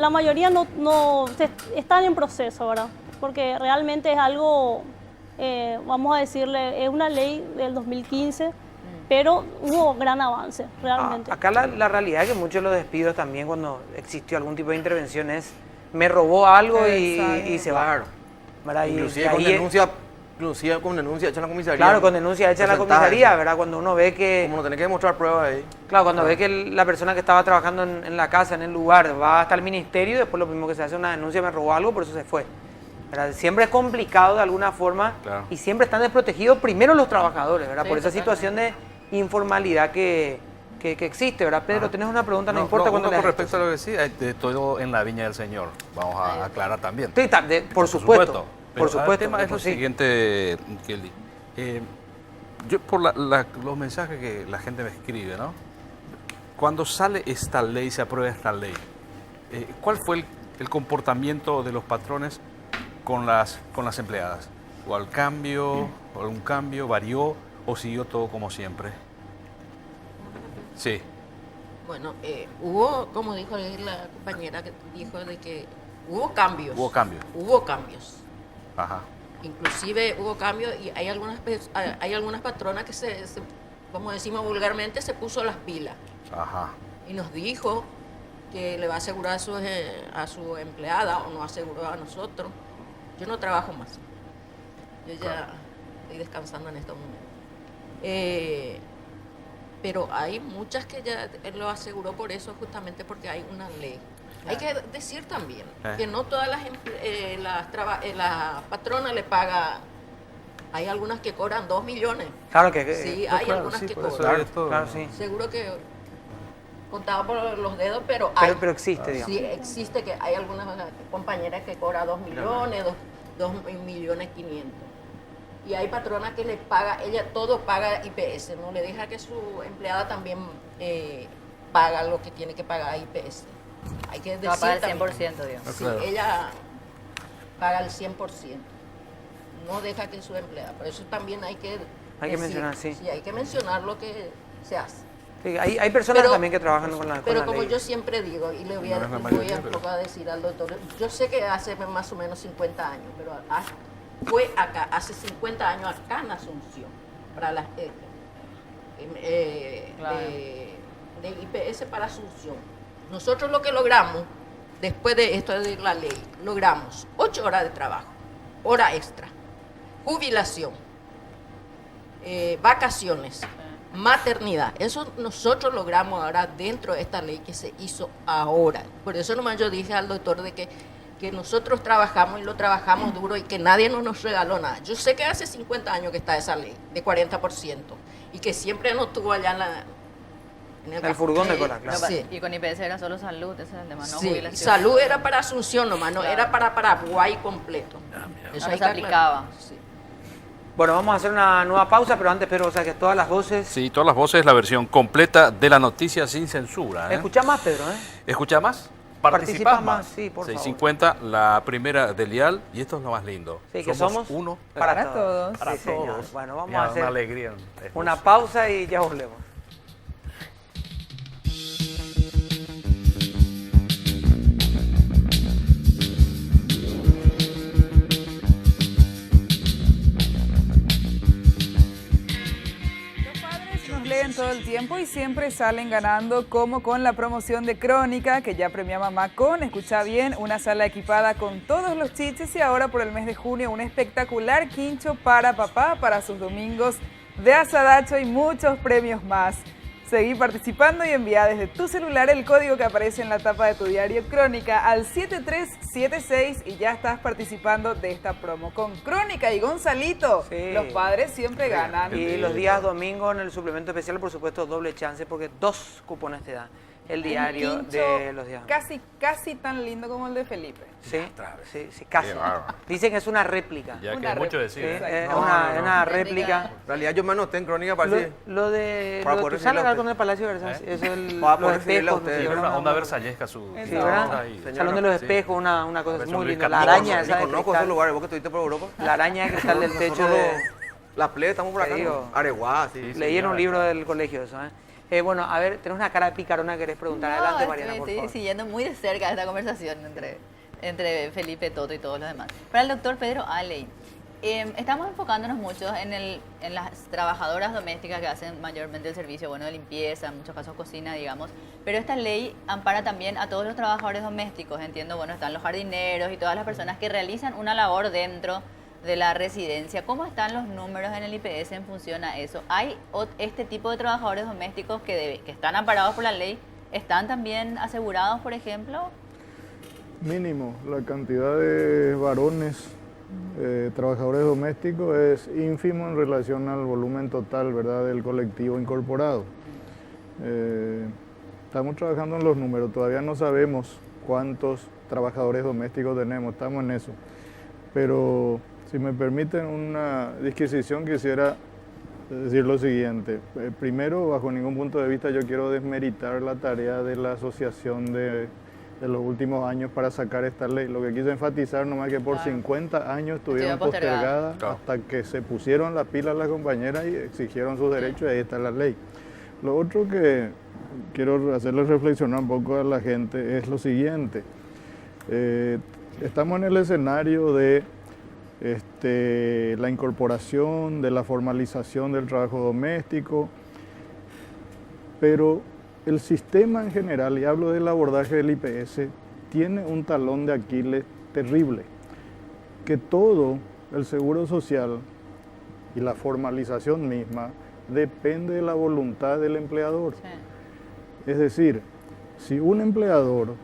están en proceso, ¿verdad? Porque realmente es algo, vamos a decirle, es una ley del 2015, pero hubo gran avance, realmente. Acá la realidad es que muchos de los despidos también cuando existió algún tipo de intervención es me robó algo y se va. Claro. ¿Verdad? Y Inclusive ahí con denuncia hecha en la comisaría. Claro, con denuncia hecha en la Porcentaje. comisaría, ¿verdad? Cuando uno ve que... Como no tenés que demostrar pruebas ahí. Claro, cuando ve que la persona que estaba trabajando en la casa, en el lugar, va hasta el ministerio y después lo primero que se hace es una denuncia, me robó algo, por eso se fue. ¿Verdad? Siempre es complicado de alguna forma Claro. y siempre están desprotegidos primero los trabajadores, ¿verdad? Sí, Por esa totalmente. situación de informalidad que existe, ¿verdad? Pedro, tenés una pregunta, no, importa cuándo con le hagas respecto a lo que sí, hay de todo en la viña del Señor. Vamos a aclarar también. Sí, por supuesto. Pero Por supuesto. el tema es lo sí. siguiente, Kelly. Yo por los mensajes que la gente me escribe, ¿no? Cuando sale esta ley, se aprueba esta ley, ¿cuál fue el comportamiento de los patrones con las empleadas? ¿O algún cambio, varió o siguió todo como siempre? Sí. Bueno, hubo, como dijo la compañera que dijo, de que hubo cambios. Hubo cambios. Hubo cambios. Ajá. Inclusive hubo cambios y hay algunas patronas que como decimos vulgarmente, se puso las pilas. Ajá. Y nos dijo que le va a asegurar a su empleada o nos aseguró a nosotros. Yo no trabajo más. Yo ya estoy descansando en estos momentos. Pero hay muchas que ya lo aseguró por eso, justamente porque hay una ley. Hay que decir también que no todas las patronas le pagan. Hay algunas que cobran 2 millones. Claro que... Sí, Pues hay claro, algunas sí, que por eso cobran. esto- Claro, sí. Seguro que contado por los dedos, pero hay. Pero existe, digamos. Sí, existe que hay algunas compañeras que cobran 2 millones, 2 millones 500. Y hay patronas que le paga, ella todo paga IPS, no le deja que su empleada también paga lo que tiene que pagar IPS. Hay que Va a pagar el decir 100%, digamos. Sí, Claro. ella paga el 100%. No deja que su empleada. Por eso también hay que decir, mencionar, sí. Sí, hay que mencionar lo que se hace. Sí, hay personas Pero- también que trabajan con la Pero la como ley. yo siempre digo, y le voy a, No es la voy mayoría, a pero- poco a decir al doctor, yo sé que hace más o menos 50 años, pero fue acá, hace 50 años acá en Asunción, para las Claro. de IPS para Asunción. Nosotros lo que logramos, después de esto de la ley, logramos 8 horas de trabajo, hora extra, jubilación, vacaciones, maternidad. Eso nosotros logramos ahora dentro de esta ley que se hizo ahora. Por eso nomás yo dije al doctor de que nosotros trabajamos y lo trabajamos duro y que nadie nos regaló nada. Yo sé que hace 50 años que está esa ley de 40% y que siempre nos tuvo allá en El furgón de cola, No, claro. Sí. Y con IPS era solo salud, ese es el tema, no Sí, jubilación. salud era para Asunción nomás, no Claro. era para Paraguay completo. Eso Ahora hay se que aplicaba. aclarar. Sí. Bueno, vamos a hacer una nueva pausa, pero antes, Pedro, o sea que todas las voces... Sí, todas las voces, la versión completa de la noticia sin censura. Escucha más, Pedro, ¿eh? ¿Escucha más? Participa ¿Participás más, sí, por favor. 650, la primera del IAL, y esto es lo más lindo. Sí, que somos uno Para todos. para Sí, señor. todos. Bueno, vamos Ya, a hacer una alegría. una pausa y ya volvemos. Los padres nos leen todo el tiempo y siempre salen ganando, como con la promoción de Crónica, que ya premia Mamá con, escucha bien, una sala equipada con todos los chiches y ahora por el mes de junio un espectacular quincho para papá, para sus domingos de asadacho y muchos premios más. Seguí participando y envía desde tu celular el código que aparece en la tapa de tu diario Crónica al 7376 y ya estás participando de esta promo. Con Crónica y Gonzalito, Sí. los padres siempre ganan. Y los días domingo en el suplemento especial, por supuesto, doble chance porque 2 cupones te da el diario Un de pincho los días. casi tan lindo como el de Felipe. Sí, sí, casi. Qué bárbaro. Dicen que es una réplica. Ya Una que mucho réplica. decir. Sí, ¿eh? es No, una, no, no. una réplica. En realidad yo me anoté en Crónica para Lo, decir, lo de. Para Lo, poder ¿tú sabes recibirle a hablar con usted. el Palacio de Versalles? Eso es el, Para los poder recibirle a espejos. usted. sí, Tiene una una- onda versallesca su... Sí, ¿verdad? ahí. Salón de los Sí. espejos, una cosa Versión muy Luis linda. La Carlos. araña, ni ¿sabes? conozco esos lugares, vos que estuviste por Europa. La araña de cristal del techo Nosotros de. La plebe estamos por acá, Te ¿no? digo. Areguá, sí. Sí, sí. Leí en un señora. libro del colegio eso, ¿eh? Bueno, a ver, tenés una cara de picarona que querés preguntar. Adelante, Mariana, por estoy favor. siguiendo muy de cerca esta conversación entre Felipe Toto y todos los demás. Para el doctor Pedro Aley, estamos enfocándonos mucho en las trabajadoras domésticas que hacen mayormente el servicio bueno, de limpieza, en muchos casos cocina, digamos. Pero esta ley ampara también a todos los trabajadores domésticos. Entiendo, bueno, están los jardineros y todas las personas que realizan una labor dentro de la residencia. ¿Cómo están los números en el IPS en función a eso? ¿Hay este tipo de trabajadores domésticos que están amparados por la ley? ¿Están también asegurados, por ejemplo? Mínimo, la cantidad de varones trabajadores domésticos es ínfimo en relación al volumen total, ¿verdad?, del colectivo incorporado. Estamos trabajando en los números, todavía no sabemos cuántos trabajadores domésticos tenemos, estamos en eso. Pero si me permiten una disquisición, quisiera decir lo siguiente. Primero, bajo ningún punto de vista yo quiero desmeritar la tarea de la asociación de los últimos años para sacar esta ley. Lo que quise enfatizar nomás es que por 50 años estuvieron postergadas hasta que se pusieron las pilas las compañeras y exigieron sus derechos y ahí está la ley. Lo otro que quiero hacerles reflexionar un poco a la gente es lo siguiente. Estamos en el escenario de la incorporación, de la formalización del trabajo doméstico, pero el sistema en general, y hablo del abordaje del IPS, tiene un talón de Aquiles terrible, que todo el seguro social y la formalización misma depende de la voluntad del empleador. Sí. Es decir, si un empleador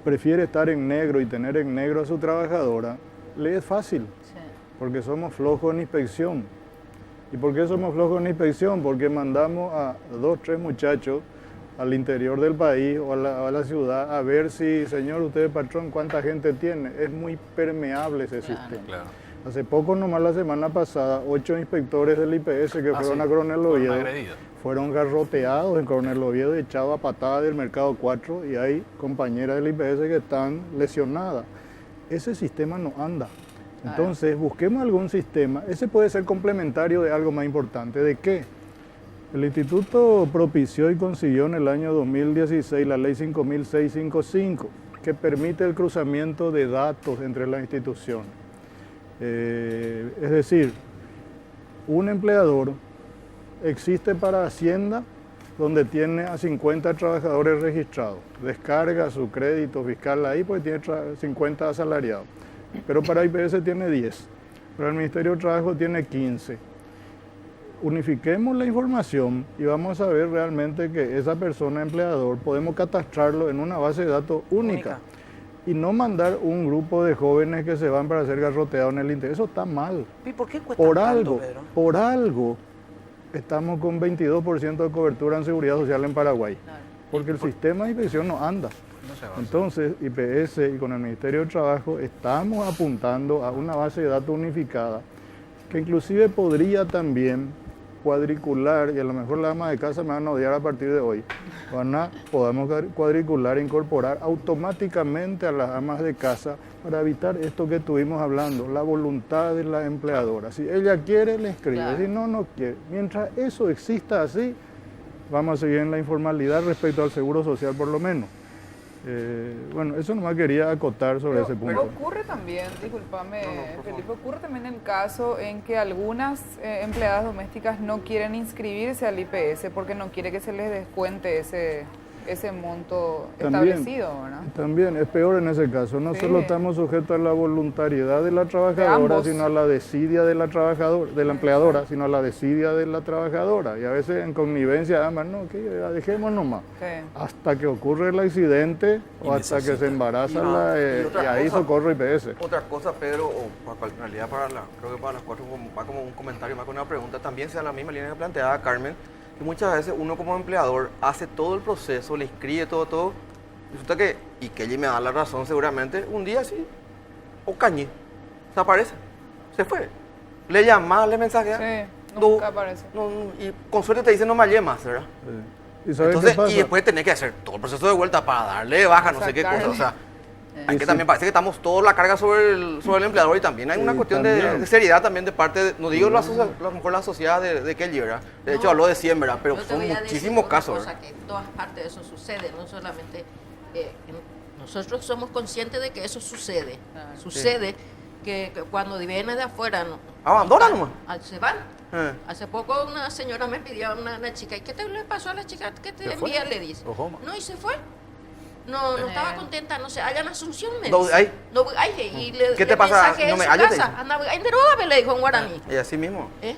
prefiere estar en negro y tener en negro a su trabajadora, le es fácil, sí, porque somos flojos en inspección. ¿Y por qué somos flojos en inspección? Porque mandamos a 2, 3 muchachos al interior del país o a la ciudad a ver si, señor, usted patrón, ¿cuánta gente tiene? Es muy permeable ese sistema. Claro. Hace poco, nomás la semana pasada, 8 inspectores del IPS que fueron a Coronel Oviedo fueron garroteados en Coronel Oviedo y echados a patada del Mercado 4 y hay compañeras del IPS que están lesionadas. Ese sistema no anda. Entonces, busquemos algún sistema. Ese puede ser complementario de algo más importante. ¿De qué? El Instituto propició y consiguió en el año 2016 la Ley 5655, que permite el cruzamiento de datos entre las instituciones. Es decir, un empleador existe para Hacienda donde tiene a 50 trabajadores registrados. Descarga su crédito fiscal ahí porque tiene 50 asalariados. Pero para IPS tiene 10. Para el Ministerio de Trabajo tiene 15. Unifiquemos la información y vamos a ver realmente que esa persona empleador podemos catastrarlo en una base de datos única. Y no mandar un grupo de jóvenes que se van para ser garroteados en el interior. Eso está mal. ¿Y por qué cuesta tanto, Pedro? Por algo estamos con 22% de cobertura en seguridad social en Paraguay. Porque el sistema de inspección no anda. Entonces, IPS y con el Ministerio de Trabajo estamos apuntando a una base de datos unificada que inclusive podría también cuadricular, y a lo mejor las amas de casa me van a odiar a partir de hoy, podamos cuadricular e incorporar automáticamente a las amas de casa para evitar esto que estuvimos hablando, la voluntad de la empleadora. Si ella quiere, le escribe, si no, no quiere. Mientras eso exista así, vamos a seguir en la informalidad respecto al seguro social por lo menos. Bueno, eso nomás quería acotar sobre ese punto. Pero ocurre también, discúlpame, Felipe, ocurre también el caso en que algunas empleadas domésticas no quieren inscribirse al IPS porque no quiere que se les descuente ese monto También. establecido, ¿verdad? También es peor en ese caso. No Sí. solo estamos sujetos a la voluntariedad de la De trabajadora, ambos. sino a la desidia de la trabajadora, de la empleadora, sino a la desidia de la trabajadora. Y a veces en connivencia, además, no, que ya dejemos nomás. Sí. Hasta que ocurre el accidente Y o hasta que se necesita. embaraza Y otra y ahí cosa. socorro IPS. Otra cosa, Pedro, en realidad creo que para las cuatro va como un comentario más que una pregunta, también sea la misma línea que planteaba Carmen, que muchas veces uno como empleador hace todo el proceso, le escribe todo, resulta que, y Kelly me da la razón seguramente, un día así, o cañé, se aparece, se fue, le llamas, le mensajeas, Sí, nunca aparece. y con suerte te dice no me hallé más, ¿verdad? ¿Y sabes qué Entonces, pasa? y después tenés que hacer todo el proceso de vuelta para darle de baja, no sé qué cosa, o sea, hay que también parece que estamos toda la carga sobre el empleador y también hay una Sí, cuestión también. de seriedad también de parte, no digo a lo mejor la sociedad de Kelly, ¿verdad? De hecho habló de 100, ¿verdad? Pero Yo te son voy a decir muchísimos una casos, cosa, ¿verdad? que en todas partes de eso sucede, no solamente nosotros somos conscientes de que eso sucede. Sucede que cuando viene de afuera Abandonan nomás. se van. Hace Poco una señora me pidió a una chica, ¿y qué te le pasó a la chica que te ¿Se fue? envía? Le dice. Ojo, ma. No, y se fue. No estaba contenta, no sé, allá en Asunción me No, dice. ay. No, ay, y le, ¿Qué te le pasa? mensajeé No en me su hallo, te casa. dice. Anda, ay, derógame, le dijo en guaraní. Y así mismo. ¿Eh?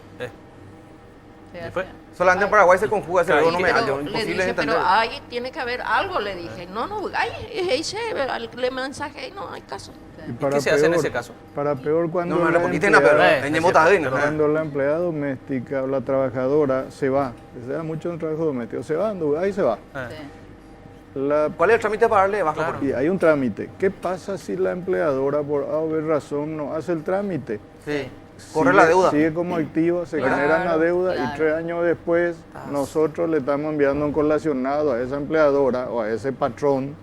¿Y fue? Solamente en Paraguay se conjuga ese verbo no me Pero hallo, le imposible dice, de entender. pero ahí tiene que haber algo, le dije. No, ay, le mensaje, no hay caso. Y para ¿Qué se hace en peor- ese caso? Para peor cuando No me la respondiste nada, pero empleada- tenemos tadina. Cuando la empleada doméstica o la trabajadora se va, se da mucho en el trabajo doméstico, se va, ahí se va. ¿Cuál es el trámite para darle de baja? Claro. por Y hay un trámite. ¿Qué pasa si la empleadora por A o B razón no hace el trámite? Sí. Corre la deuda. Sigue como activo, se Claro, genera una deuda claro. y 3 años después nosotros le estamos enviando un colacionado a esa empleadora o a ese patrón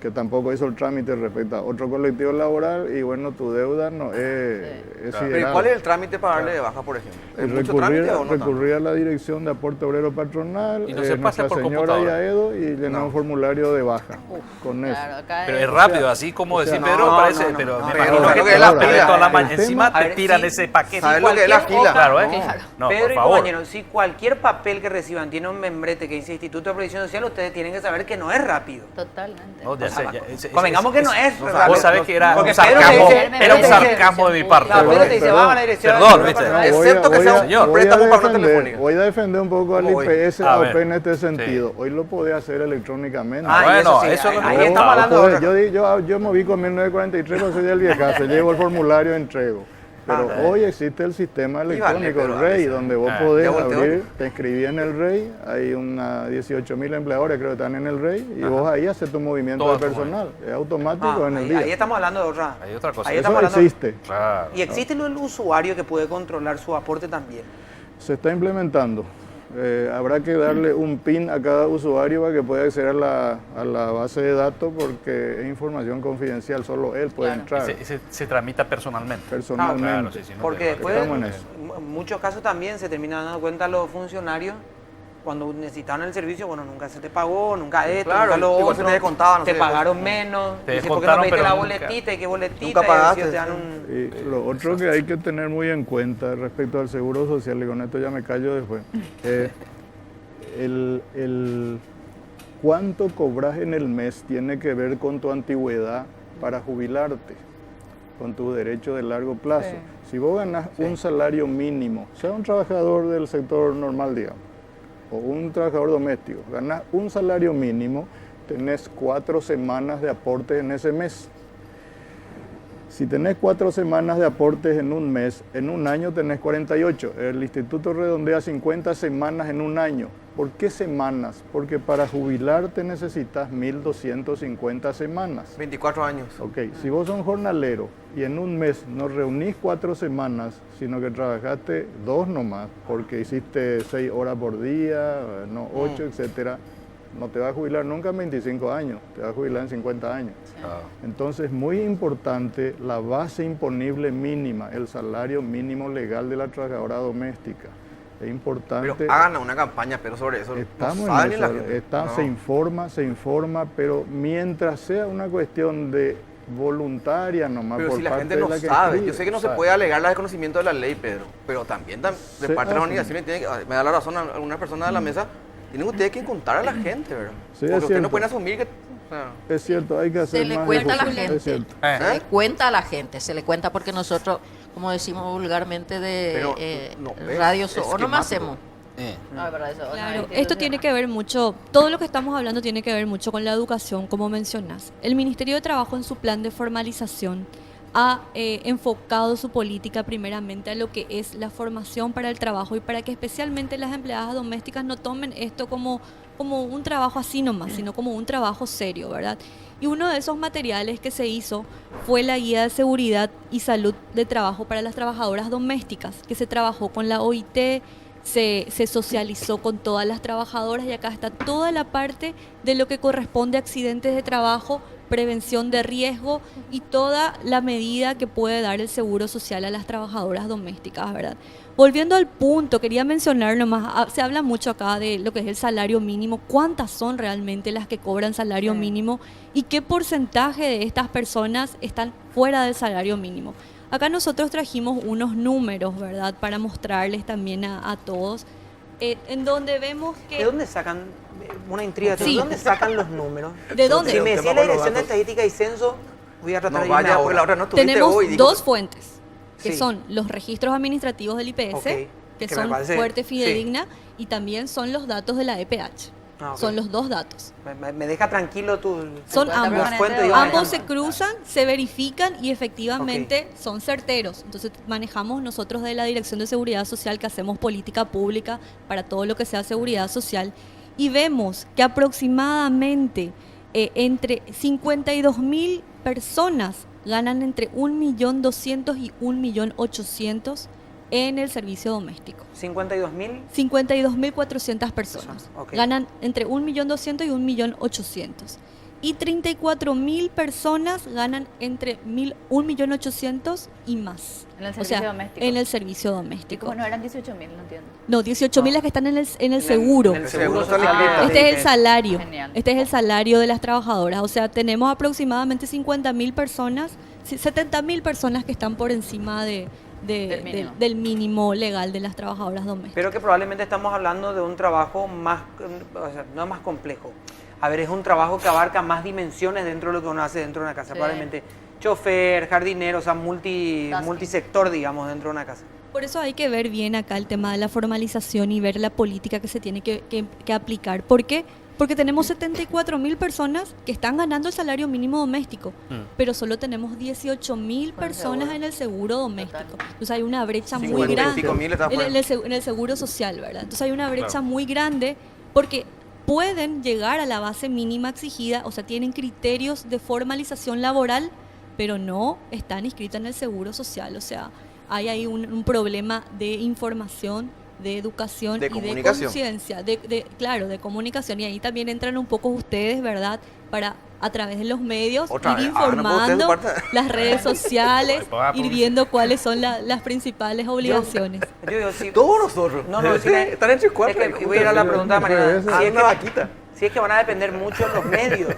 que tampoco hizo el trámite respecto a otro colectivo laboral y bueno, tu deuda no es Claro. Pero sideral. ¿cuál es el trámite para darle de baja, por ejemplo? ¿Es mucho trámite o no tanto? Recurrir a la dirección de aporte obrero patronal, Y no se pasa Nuestra por Señora computadora. Yaedo y llenar un formulario de baja con eso. Claro, acá Pero es- es rápido, así como decir no, Pedro, no, parece, no, pero no, me pero imagino no, que creo te que es lo la pide pila, toda la el mañana. tema- Encima A te ver, tiran sí. ese paquete. ¿Sabes lo que es la Cualquier fila? Claro, ¿eh? No. No, Pedro por y favor. compañeros, si cualquier papel que reciban tiene un membrete que dice Instituto de Previsión Social, ustedes tienen que saber que no es rápido. Totalmente. No, ya O sea, sé, ya- convengamos que no es no, rápido. Vos sabés que era Porque un Pedro te sarcasmo, dice- era un Pedro te dice- sarcasmo de mi parte. Claro, Pedro te dice, Perdón, va a la dirección. perdón, del ¿viste? patronal. Excepto que sea un señor. préstamo para una telefónica. Voy a defender un poco al ¿Cómo voy? IPS A AOP ver. en este sentido. Hoy lo podés hacer electrónicamente. Ah, y Bueno, sí, eso ahí, no me ahí gusta. estamos hablando de Joder, otra. yo moví con 1943, no soy del viejazo, llevo el formulario y entrego. Pero hoy existe el sistema electrónico, pero el REI, avisa. donde vos podés Ya volteó. abrir, te inscribís en el REI, hay unas 18.000 empleadores creo que están en el REI, y vos ahí haces tu movimiento Todo de tu personal, es automático Ah, en el ahí, día. ahí estamos hablando de otra. Hay otra cosa. Ahí Eso estamos Eso hablando. existe, Claro. Y existe el usuario que puede controlar su aporte también. se está implementando. Habrá que darle un PIN a cada usuario para que pueda acceder a la base de datos porque es información confidencial, solo él puede Claro. entrar Se tramita personalmente. personalmente. Claro, sí, sí, no Porque te- después, Estamos en eso. en muchos casos también se terminan dando cuenta los funcionarios cuando necesitaban el servicio, bueno, nunca se te pagó, nunca esto, Claro, nunca lo igual se otro, te descontaban, no te sé, pagaron cosas. menos, Te dice, ¿por qué descontaron, no pediste pero la nunca- boletita y qué boletita? Nunca Y pagaste, ellos te dan sí. un... Y lo otro que hay que tener muy en cuenta respecto al seguro social, y con esto ya me callo después, el cuánto cobras en el mes tiene que ver con tu antigüedad para jubilarte, con tu derecho de largo plazo. Sí. Si vos ganás un salario mínimo, sea un trabajador del sector normal, digamos, o un trabajador doméstico, ganás un salario mínimo, tenés 4 semanas de aporte en ese mes. Si tenés 4 semanas de aportes en un mes, en un año tenés 48. El instituto redondea 50 semanas en un año. ¿Por qué semanas? Porque para jubilarte necesitas 1.250 semanas. 24 años. Ok, si vos sos un jornalero y en un mes no reunís 4 semanas, sino que trabajaste 2 nomás, porque hiciste 6 horas por día, no 8, etcétera, no te vas a jubilar nunca en 25 años, te vas a jubilar en 50 años. Ah. Entonces, muy importante la base imponible mínima, el salario mínimo legal de la trabajadora doméstica. Es importante. Pero hagan una campaña, pero sobre eso. Estamos no saben en ni eso, la gente. No. se informa, pero mientras sea una cuestión de voluntaria nomás Pero por si la parte gente de no la que sabe, escribe. yo sé que no se sabe. puede alegar el desconocimiento de la ley, Pedro, pero también de Se parte de las hace. organizaciones, me da la razón a algunas personas de la mesa, tienen ustedes que contar a la gente, ¿verdad? Sí, Porque es ustedes no cierto. pueden asumir que... o sea, Es cierto, hay que hacer Se le más cuenta a la difusión, gente. es cierto. Se le cuenta a la gente, se le cuenta porque nosotros, como decimos vulgarmente de Pero, no, radio, es o no esquemático. más hacemos. No, es verdad, eso. Claro, esto tiene que ver mucho, todo lo que estamos hablando tiene que ver mucho con la educación, como mencionás. El Ministerio de Trabajo en su plan de formalización ha enfocado su política primeramente a lo que es la formación para el trabajo y para que especialmente las empleadas domésticas no tomen esto como un trabajo así nomás, sino como un trabajo serio, ¿verdad? Y uno de esos materiales que se hizo fue la Guía de Seguridad y Salud de Trabajo para las Trabajadoras Domésticas, que se trabajó con la OIT, se socializó con todas las trabajadoras y acá está toda la parte de lo que corresponde a accidentes de trabajo, prevención de riesgo y toda la medida que puede dar el Seguro Social a las trabajadoras domésticas, ¿verdad? Volviendo al punto, quería mencionar nomás, se habla mucho acá de lo que es el salario mínimo, cuántas son realmente las que cobran salario mínimo y qué porcentaje de estas personas están fuera del salario mínimo. Acá nosotros trajimos unos números, ¿verdad?, para mostrarles también a todos, en donde vemos que... ¿De dónde sacan, una intriga, Sí. ¿de dónde sacan los números? ¿De dónde? Si me Un decía tema la con los Dirección de datos. Estadística y Censo, voy a tratar No de irme vaya, porque la ahora. otra no tuviste Tenemos hoy. digo, dos fuentes, que Sí. son los registros administrativos del IPS, Ok, que que me son parece- fuerte, sí. fidedigna, y también son los datos de la EPH. Ah, ok. Son los dos datos. Me deja tranquilo tu... Son Cuenta ambos. permanente fuente, de digo, hogares. Ambos se cruzan, se verifican y efectivamente son certeros. Entonces manejamos nosotros de la Dirección de Seguridad Social, que hacemos política pública para todo lo que sea seguridad social, y vemos que aproximadamente entre 52.000 personas ganan entre 1.200.000 y 1.800.000 en el servicio doméstico. 52.000. 52.400 personas. Ok. Ganan entre 1.200.000 y 1.800.000. Y 34.000 personas ganan entre 1.800.000 y más. En el O servicio sea, doméstico. en el servicio ¿Y doméstico. cómo no eran 18.000? No entiendo. No, 18.000 las que están en el seguro. En el seguro Seguro social. social. Este es el salario. Genial. Este es el salario de las trabajadoras. O sea, tenemos aproximadamente 50.000 personas, 70.000 personas que están por encima del mínimo legal de las trabajadoras domésticas. Pero que probablemente estamos hablando de un trabajo más, o sea, no más complejo. A ver, es un trabajo que abarca más dimensiones dentro de lo que uno hace dentro de una casa. Sí. Probablemente chofer, jardinero, o sea, multisector, digamos, dentro de una casa. Por eso hay que ver bien acá el tema de la formalización y ver la política que se tiene que aplicar. ¿Por qué? Porque tenemos 74.000 personas que están ganando el salario mínimo doméstico, pero solo tenemos 18.000 personas en el seguro doméstico. Entonces hay una brecha muy 50 y grande pico mil está fuera. en el seguro social, ¿verdad? Entonces hay una brecha muy grande porque pueden llegar a la base mínima exigida, o sea, tienen criterios de formalización laboral, pero no están inscritas en el seguro social. O sea, hay ahí un problema de información, de educación De y de comunicación. conciencia, claro, de comunicación. Y ahí también entran un poco ustedes, ¿verdad? Para a través de los medios Otra ir vez. Ah, no puedo informando ustedes parte. las redes sociales, Pagar ir publicidad. viendo cuáles son las principales obligaciones. Yo digo, sí, Todos nosotros. No, es que- Están hechos cuatro. es que voy a ir a la pregunta de Mariana. Ah, Si es una que- vaquita. Si es que van a depender mucho los medios.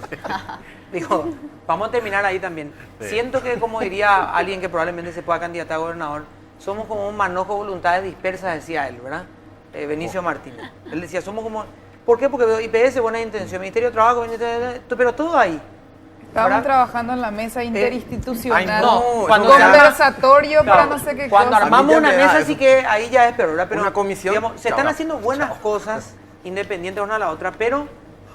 Digo, vamos a terminar ahí también. Siento que, como diría alguien que probablemente se pueda candidatar a gobernador, somos como un manojo de voluntades dispersas, decía él, ¿verdad? Benicio Martínez. Él decía, somos como... ¿Por qué? Porque veo IPS, buena intención, Ministerio de Trabajo, pero todo ahí. Estábamos ¿verdad? trabajando en la mesa interinstitucional. ay, no, cuando conversatorio para Claro, no sé qué cuando cosa. armamos A mí ya una me da mesa, eso. sí que ahí ya es peor, ¿verdad? Pero, Una comisión, digamos, se ya están va. haciendo buenas cosas independientes una a la otra, pero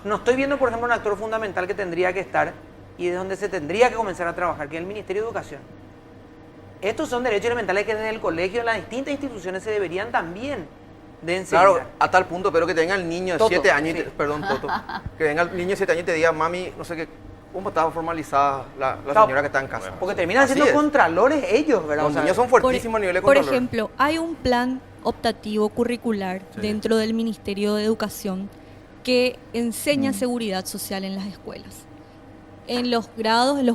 no estoy viendo, por ejemplo, un actor fundamental que tendría que estar y de donde se tendría que comenzar a trabajar, que es el Ministerio de Educación. Estos son derechos elementales que desde el colegio, en las distintas instituciones se deberían también de enseñar. Claro, a tal punto, pero que tenga el niño de Toto, 7 años, sí. perdón, Toto, que venga el niño de 7 años y te diga, mami, no sé qué, ¿cómo estaba formalizada la Claro, señora que está en casa? Porque terminan Así siendo es. contralores ellos, ¿verdad? Los O sea, niños son fuertísimos a nivel de Por control. ejemplo, hay un plan optativo curricular dentro del Ministerio de Educación que enseña seguridad social en las escuelas. En los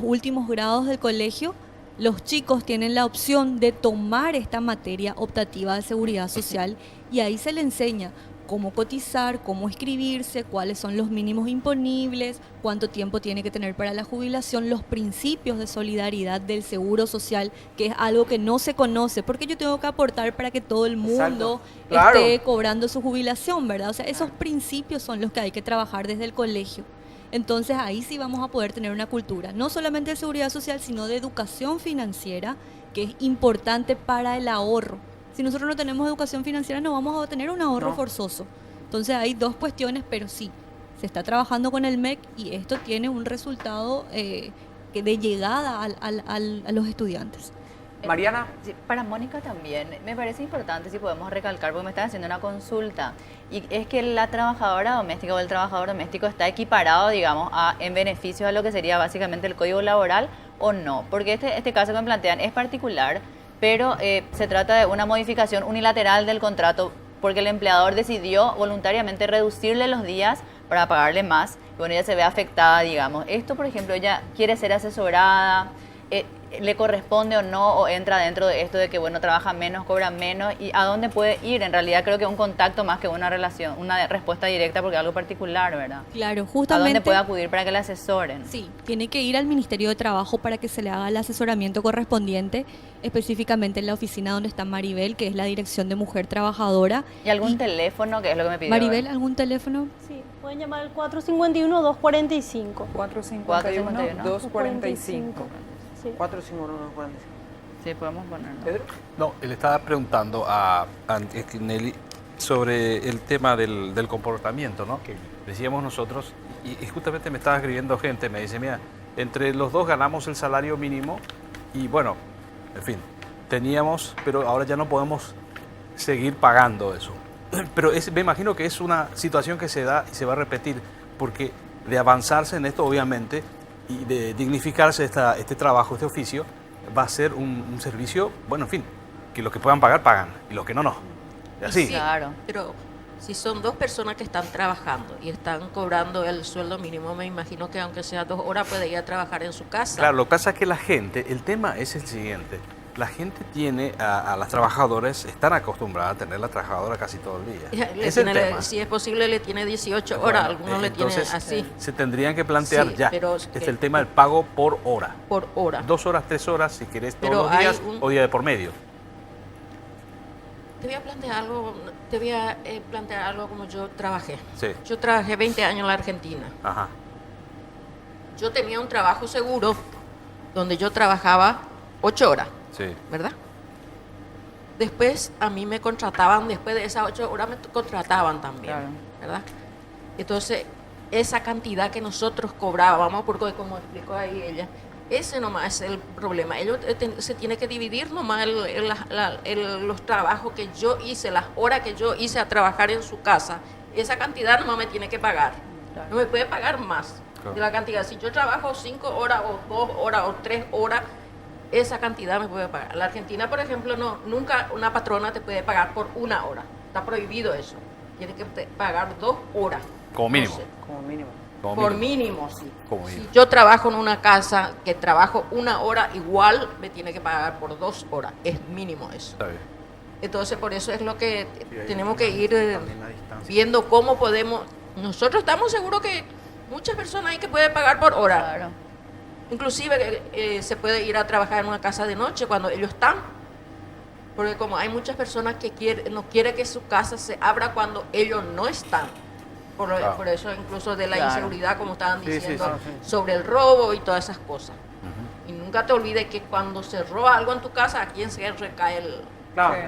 últimos grados del colegio, los chicos tienen la opción de tomar esta materia optativa de seguridad social y ahí se le enseña cómo cotizar, cómo inscribirse, cuáles son los mínimos imponibles, cuánto tiempo tiene que tener para la jubilación, los principios de solidaridad del seguro social, que es algo que no se conoce, porque yo tengo que aportar para que todo el mundo Claro. esté cobrando su jubilación, ¿verdad? O sea, esos principios son los que hay que trabajar desde el colegio. Entonces ahí sí vamos a poder tener una cultura, no solamente de seguridad social, sino de educación financiera, que es importante para el ahorro. Si nosotros no tenemos educación financiera, no vamos a tener un ahorro forzoso. Entonces hay dos cuestiones, pero sí, se está trabajando con el MEC y esto tiene un resultado que de llegada a los estudiantes. Mariana. Sí, para Mónica también, me parece importante si podemos recalcar, porque me están haciendo una consulta, y es que la trabajadora doméstica o el trabajador doméstico está equiparado, digamos, en beneficio a lo que sería básicamente el código laboral o no, porque este caso que me plantean es particular, pero se trata de una modificación unilateral del contrato, porque el empleador decidió voluntariamente reducirle los días para pagarle más, y bueno, ella se ve afectada, digamos. Esto, por ejemplo, ella quiere ser asesorada, le corresponde o no, o entra dentro de esto de que, bueno, trabaja menos, cobra menos, y a dónde puede ir. En realidad creo que un contacto más que una relación, una respuesta directa, porque es algo particular, ¿verdad? Claro, ¿A justamente. dónde puede acudir para que le asesoren? Sí, tiene que ir al Ministerio de Trabajo para que se le haga el asesoramiento correspondiente, específicamente en la oficina donde está Maribel, que es la Dirección de Mujer Trabajadora. ¿Y algún teléfono, que es lo que me pidió? Maribel, ¿algún teléfono? Sí, pueden llamar al 451-245. 451-245. Sí. 451-45. Sí, podemos ponerlo. Pedro. No, le estaba preguntando a Nelly sobre el tema del comportamiento, ¿no? Que decíamos nosotros, y justamente me estaba escribiendo gente, me dice, mira, entre los dos ganamos el salario mínimo y bueno, en fin, teníamos, pero ahora ya no podemos seguir pagando eso. Pero me imagino que es una situación que se da y se va a repetir, porque de avanzarse en esto, obviamente, y de dignificarse este trabajo, este oficio, va a ser un servicio, bueno, en fin, que los que puedan pagar, pagan, y los que no, no. Y así. Sí, Claro. pero si son dos personas que están trabajando y están cobrando el sueldo mínimo, me imagino que aunque sea 2 horas puede ir a trabajar en su casa. Claro, lo que pasa es que la gente, el tema es el siguiente, la gente tiene a las trabajadoras, están acostumbradas a tener la trabajadora casi todo el día. Le Es el tiene- tema. si es posible, le tiene 18 horas, Bueno, algunos le tienen entonces, así, se tendrían que plantear Sí, ya. pero Este es que- el tema del pago por hora. por hora. 2 horas, 3 horas, si querés todos Pero los hay días un- o día de por medio. Te voy a plantear algo como yo trabajé. Sí. Yo trabajé 20 años en la Argentina. Ajá. Yo tenía un trabajo seguro donde yo trabajaba 8 horas, Sí. ¿verdad? Después a mí me contrataban, después de esas 8 horas me contrataban también, Claro. ¿verdad? Entonces, esa cantidad que nosotros cobrábamos, porque como explicó ahí ella, ese nomás es el problema. Ellos se tiene que dividir nomás los trabajos que yo hice, las horas que yo hice a trabajar en su casa. Esa cantidad nomás me tiene que pagar. No me puede pagar más Claro. de la cantidad. Si yo trabajo 5 horas o 2 horas o 3 horas, esa cantidad me puede pagar. La Argentina, por ejemplo, nunca una patrona te puede pagar por 1 hora. Está prohibido eso. Tienes que pagar 2 horas. Como mínimo. Entonces, Como mínimo. Como por mínimo. mínimo, sí. Como mínimo. Si yo trabajo en una casa que trabajo 1 hora, igual me tiene que pagar por 2 horas. Es mínimo eso. Está bien. Entonces, por eso es lo que Y ahí tenemos que ir también la distancia. viendo cómo podemos. Nosotros estamos seguros que muchas personas hay que pueden pagar por hora. Claro. Inclusive se puede ir a trabajar en una casa de noche cuando ellos están. Porque como hay muchas personas que no quiere que su casa se abra cuando ellos no están. Claro. Por eso incluso de la Claro. inseguridad, como estaban Sí, sí, diciendo, sí. sobre el robo y todas esas cosas. Y nunca te olvides que cuando se roba algo en tu casa, ¿a quién se recae Claro, Sí.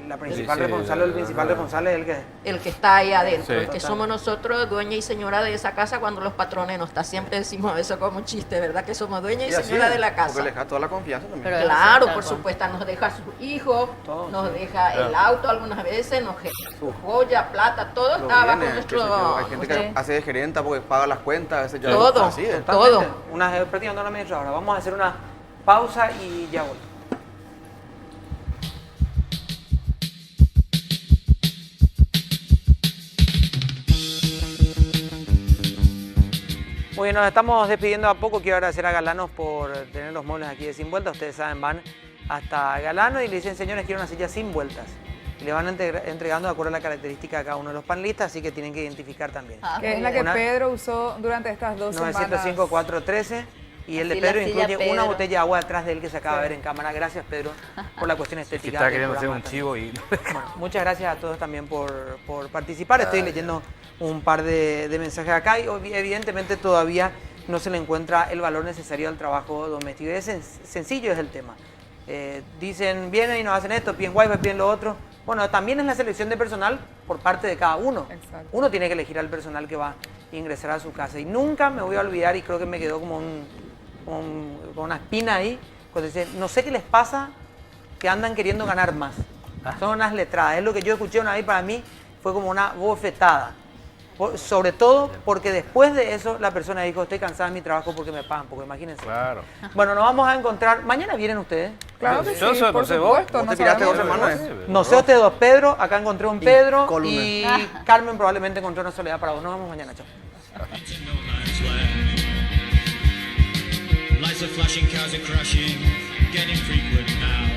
la principal Sí, sí, responsable, el principal ajá. responsable es el que... el que está ahí adentro? Sí. El que Total. somos nosotros, dueña y señora de esa casa cuando los patrones no están. Siempre decimos eso como un chiste, ¿verdad? Que somos dueña y Y así señora es, de la casa. Porque le deja toda la confianza también. Pero- Claro, Tal por cual. supuesto, nos deja sus hijos, Todo, nos sí. deja el auto algunas veces, nos deja su joya, plata, todo Los está bajo bienes, nuestro... qué sé yo, hay gente que Sí. hace de gerenta porque paga las cuentas, a veces yo Todo. así es. Todo. Prácticamente una media hora. Vamos a hacer una pausa y ya volvemos. Muy bien, nos estamos despidiendo a poco. Quiero agradecer a Galanos por tener los muebles aquí de sin vueltas. Ustedes saben, van hasta Galano y le dicen, señores, quiero una silla sin vueltas. y le van entregando de acuerdo a la característica de cada uno de los panelistas, así que tienen que identificar también. Que es la que Pedro usó durante estas 2 semanas. 905-413. Y el de Así Pedro la silla incluye una Pedro. botella de agua detrás de él que se acaba de ver en cámara. Gracias, Pedro, por la cuestión Que estética. está del queriendo hacer programa un chivo y... Bueno, muchas gracias a todos también por participar. Estoy leyendo un par de mensajes acá y evidentemente todavía no se le encuentra el valor necesario al trabajo doméstico. Es sencillo es el tema. Dicen, vienen y nos hacen esto, piden wifi, piden lo otro. Bueno, también es la selección de personal por parte de cada uno. Exacto. Uno tiene que elegir al personal que va a ingresar a su casa. Y nunca me voy a olvidar, y creo que me quedó como con una espina ahí, cuando dice, no sé qué les pasa, que andan queriendo ganar más. Son unas letradas. Es lo que yo escuché una vez, para mí fue como una bofetada. Sobre todo porque después de eso la persona dijo, estoy cansada de mi trabajo porque me pagan poco, imagínense. Claro. Bueno, nos vamos a encontrar, mañana vienen ustedes. Claro que sí, Yo no por sé vos. supuesto. Vos te tiraste sabemos. 2 semanas. No sé ustedes dos, Pedro, acá encontré un Pedro columna. y Carmen probablemente encontró una Soledad para vos. Nos vemos mañana, chao. Lights are flashing, cars are crashing, getting frequent now.